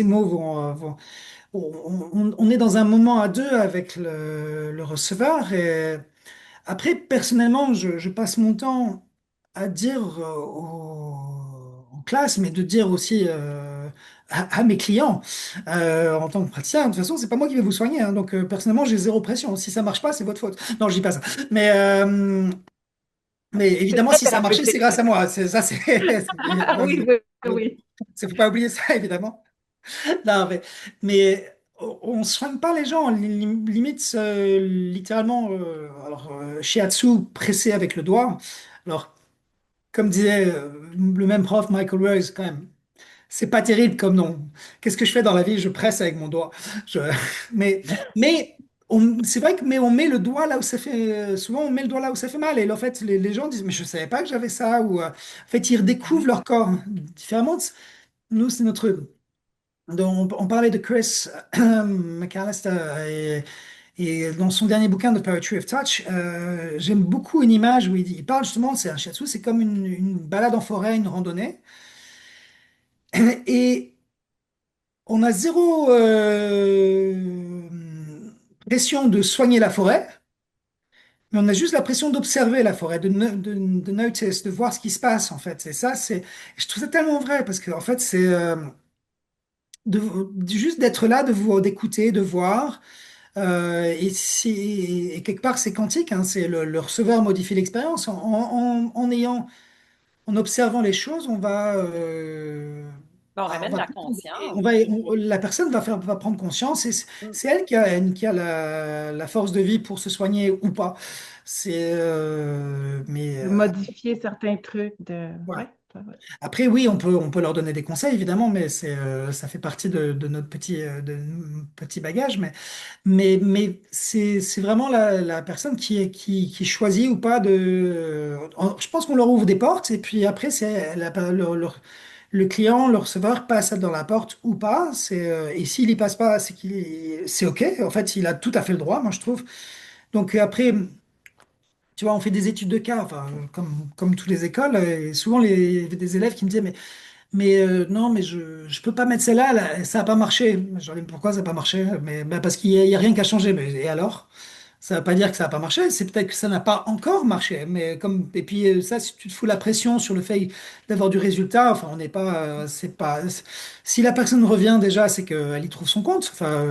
mots on est dans un moment à deux avec le receveur. Après, personnellement, je passe mon temps à dire en classe, mais de dire aussi à mes clients en tant que praticien. De toute façon, c'est pas moi qui vais vous soigner, hein. Donc, personnellement, j'ai zéro pression. Si ça marche pas, c'est votre faute. Non, je dis pas ça. Mais C'est évidemment, très si ça a marché, c'est thérapeutique. grâce à moi. Ça, c'est, Oui, oui, oui. faut pas oublier ça, évidemment. Non, mais on ne soigne pas les gens. Limite, littéralement, shiatsu pressé avec le doigt. Alors, comme disait le même prof, Michael Rose, quand même, c'est pas terrible comme nom. Qu'est-ce que je fais dans la vie? Je presse avec mon doigt. Je- Mais, mais c'est vrai que mais on met le doigt là où ça fait. Souvent, on met le doigt là où ça fait mal. Et en fait, les gens disent, mais je savais pas que j'avais ça. Ou en fait, ils redécouvrent leur corps différemment. Nous, c'est notre. Donc, on parlait de Chris McAllister et dans son dernier bouquin, The Poetry of Touch, j'aime beaucoup une image où il parle justement, c'est un shiatsu, c'est comme une balade en forêt, une randonnée. Et on a zéro pression de soigner la forêt, mais on a juste la pression d'observer la forêt, de notice, de voir ce qui se passe en fait. Et ça, je trouve ça tellement vrai parce que en fait, c'est de, juste d'être là, d'écouter, de voir. Et quelque part, c'est quantique, hein, c'est le receveur modifie l'expérience. En observant les choses, Ben, on on ramène va, la conscience. la personne va prendre conscience et Mm. c'est elle qui a la force de vie pour se soigner ou pas. Mais De modifier certains trucs, de... voilà. Ouais, ouais, ouais. Après, oui, on peut leur donner des conseils, évidemment, mais ça fait partie de notre de notre petit bagage. Mais c'est vraiment la personne qui choisit ou pas je pense qu'on leur ouvre des portes et puis après, le client, le receveur passe dans la porte ou pas. Et s'il y passe pas, c'est OK. En fait, il a tout à fait le droit, moi, je trouve. Donc après, tu vois, on fait des études de cas, enfin, comme toutes les écoles. Et souvent, il y avait des élèves qui me disaient, mais non, mais je peux pas mettre celle-là, là, ça n'a pas marché. Je leur dis, pourquoi ça n'a pas marché? Mais bah, parce qu'il y a rien qu'à changer. Mais, et alors? Ça ne veut pas dire que ça n'a pas marché, c'est peut-être que ça n'a pas encore marché. Et puis ça, si tu te fous la pression sur le fait d'avoir du résultat, enfin, on n'est pas, c'est pas, si la personne revient déjà, c'est qu'elle y trouve son compte. Enfin,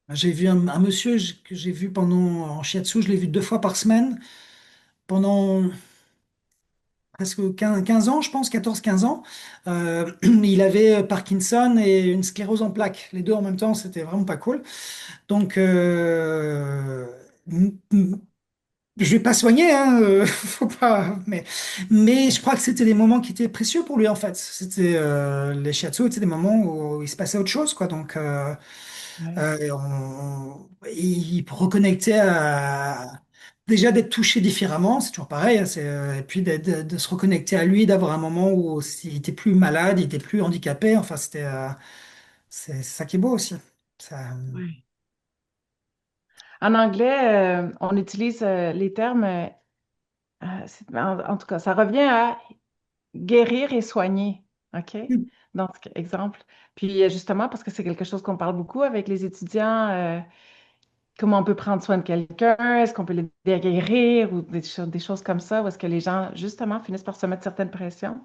j'ai vu un monsieur que j'ai vu en shiatsu, je l'ai vu 2 fois par semaine pendant presque 15 ans, je pense, 14 15 ans. Il avait Parkinson et une sclérose en plaques. Les deux en même temps, c'était vraiment pas cool. Donc, je vais pas soigner, hein, faut pas. Mais je crois que c'était des moments qui étaient précieux pour lui, en fait. Les shiatsu étaient des moments où il se passait autre chose, quoi. Donc, Ouais. il reconnectait à déjà d'être touché différemment, c'est toujours pareil, hein, et puis de se reconnecter à lui, d'avoir un moment où il était plus malade, il était plus handicapé. Enfin, c'est ça qui est beau aussi. Ça, Ouais. En anglais, on utilise les termes, en tout cas, ça revient à guérir et soigner, OK? Dans ce exemple. Puis justement, parce que c'est quelque chose qu'on parle beaucoup avec les étudiants, comment on peut prendre soin de quelqu'un, est-ce qu'on peut l'aider à guérir ou des choses comme ça, où est-ce que les gens, justement, finissent par se mettre certaines pressions.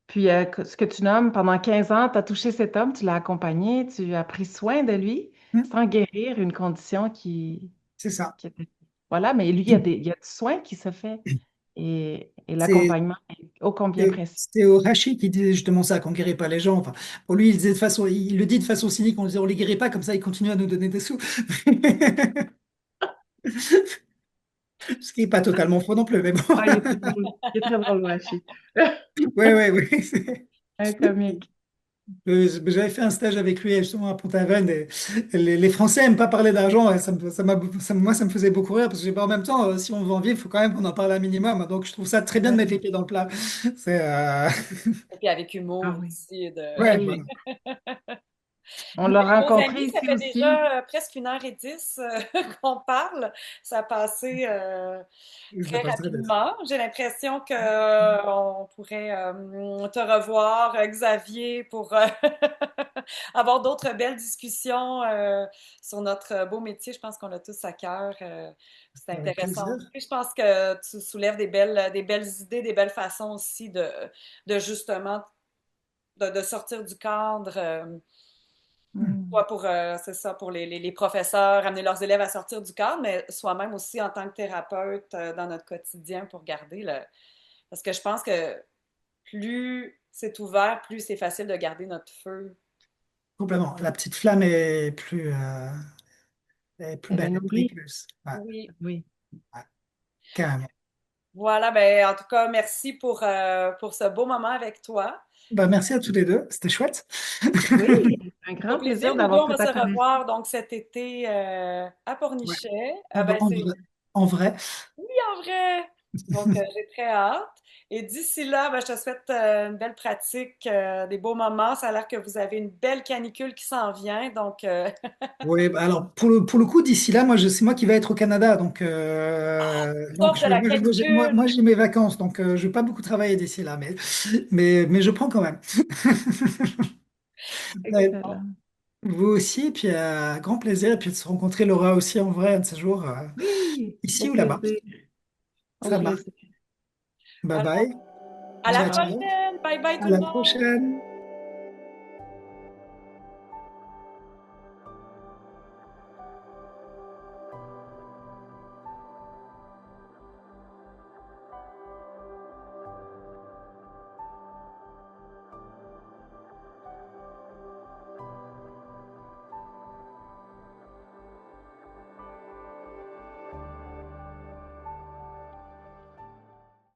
Puis ce que tu nommes, pendant 15 ans, tu as touché cet homme, tu l'as accompagné, tu as pris soin de lui sans guérir une condition c'est ça. qui était... Voilà, mais lui, il y a du soin qui se fait et C'est l'accompagnement est ô combien précieux. C'était Hashi qui disait justement ça, qu'on guérit pas les gens. Enfin, pour lui, il le dit de façon cynique, on disait on les guérit pas, comme ça ils continuent à nous donner des sous. Ce qui n'est pas totalement faux non plus, mais bon. Ah, il est très drôle. Il est très drôle, Washi. Ouais, ouais, ouais. Un comique. J'avais fait un stage avec lui justement à Pont-Aven et les Français aiment pas parler d'argent et moi ça me faisait beaucoup rire parce que en même temps si on veut en vivre il faut quand même qu'on en parle un minimum, hein. Donc je trouve ça très bien de mettre les Ouais. pieds dans le plat. C'est Et puis avec Ah humour oui. aussi. ouais, Oui, voilà. oui. On Nous, l'a les beaux rencontré amis, ça ici fait aussi. déjà presque 1h10 qu'on parle. Ça a passé Ça très passe très vite. rapidement. J'ai l'impression que on pourrait te revoir, Xavier, pour avoir d'autres belles discussions sur notre beau métier. Je pense qu'on a tous à cœur. C'est Avec plaisir. intéressant. Puis je pense que tu soulèves des belles idées, des belles façons aussi de justement de sortir du cadre. Hmm. Soit pour, c'est ça, pour les professeurs, amener leurs élèves à sortir du cadre, mais soi-même aussi en tant que thérapeute dans notre quotidien pour garder le. Parce que je pense que plus c'est ouvert, plus c'est facile de garder notre feu. Complètement. La petite flamme est plus Elle est belle, elle brille nourrie. plus. Ouais, Oui. Oui. ouais, carrément. Voilà, ben en tout cas, merci pour ce beau moment avec toi. Bah, merci à tous les deux. C'était chouette. Oui, un Au grand plaisir. plaisir Nous deux, d'avoir on fait va ta se connaissance. revoir donc cet été à Ouais. Pornichet. En, Ben, en c'est vrai. En vrai. en vrai. Donc, j'ai très hâte. Et d'ici là, ben, je te souhaite une belle pratique, des beaux moments. Ça a l'air que vous avez une belle canicule qui s'en vient. Donc, Oui, bah alors pour le coup, d'ici là, c'est moi qui vais être au Canada. Donc sauf de la canicule. moi, j'ai mes vacances. Donc, je ne vais pas beaucoup travailler d'ici là. Mais je prends quand même. Ouais, Excellent. vous aussi. Et puis, grand plaisir. Et puis de se rencontrer Laura aussi en vrai un de ces jours, Oui, ici au ou là-bas. plaisir. Au Ça marche. plaisir. Bye Alors, bye. à la Ciao, ciao. prochaine. Bye bye À tout le la monde. prochaine.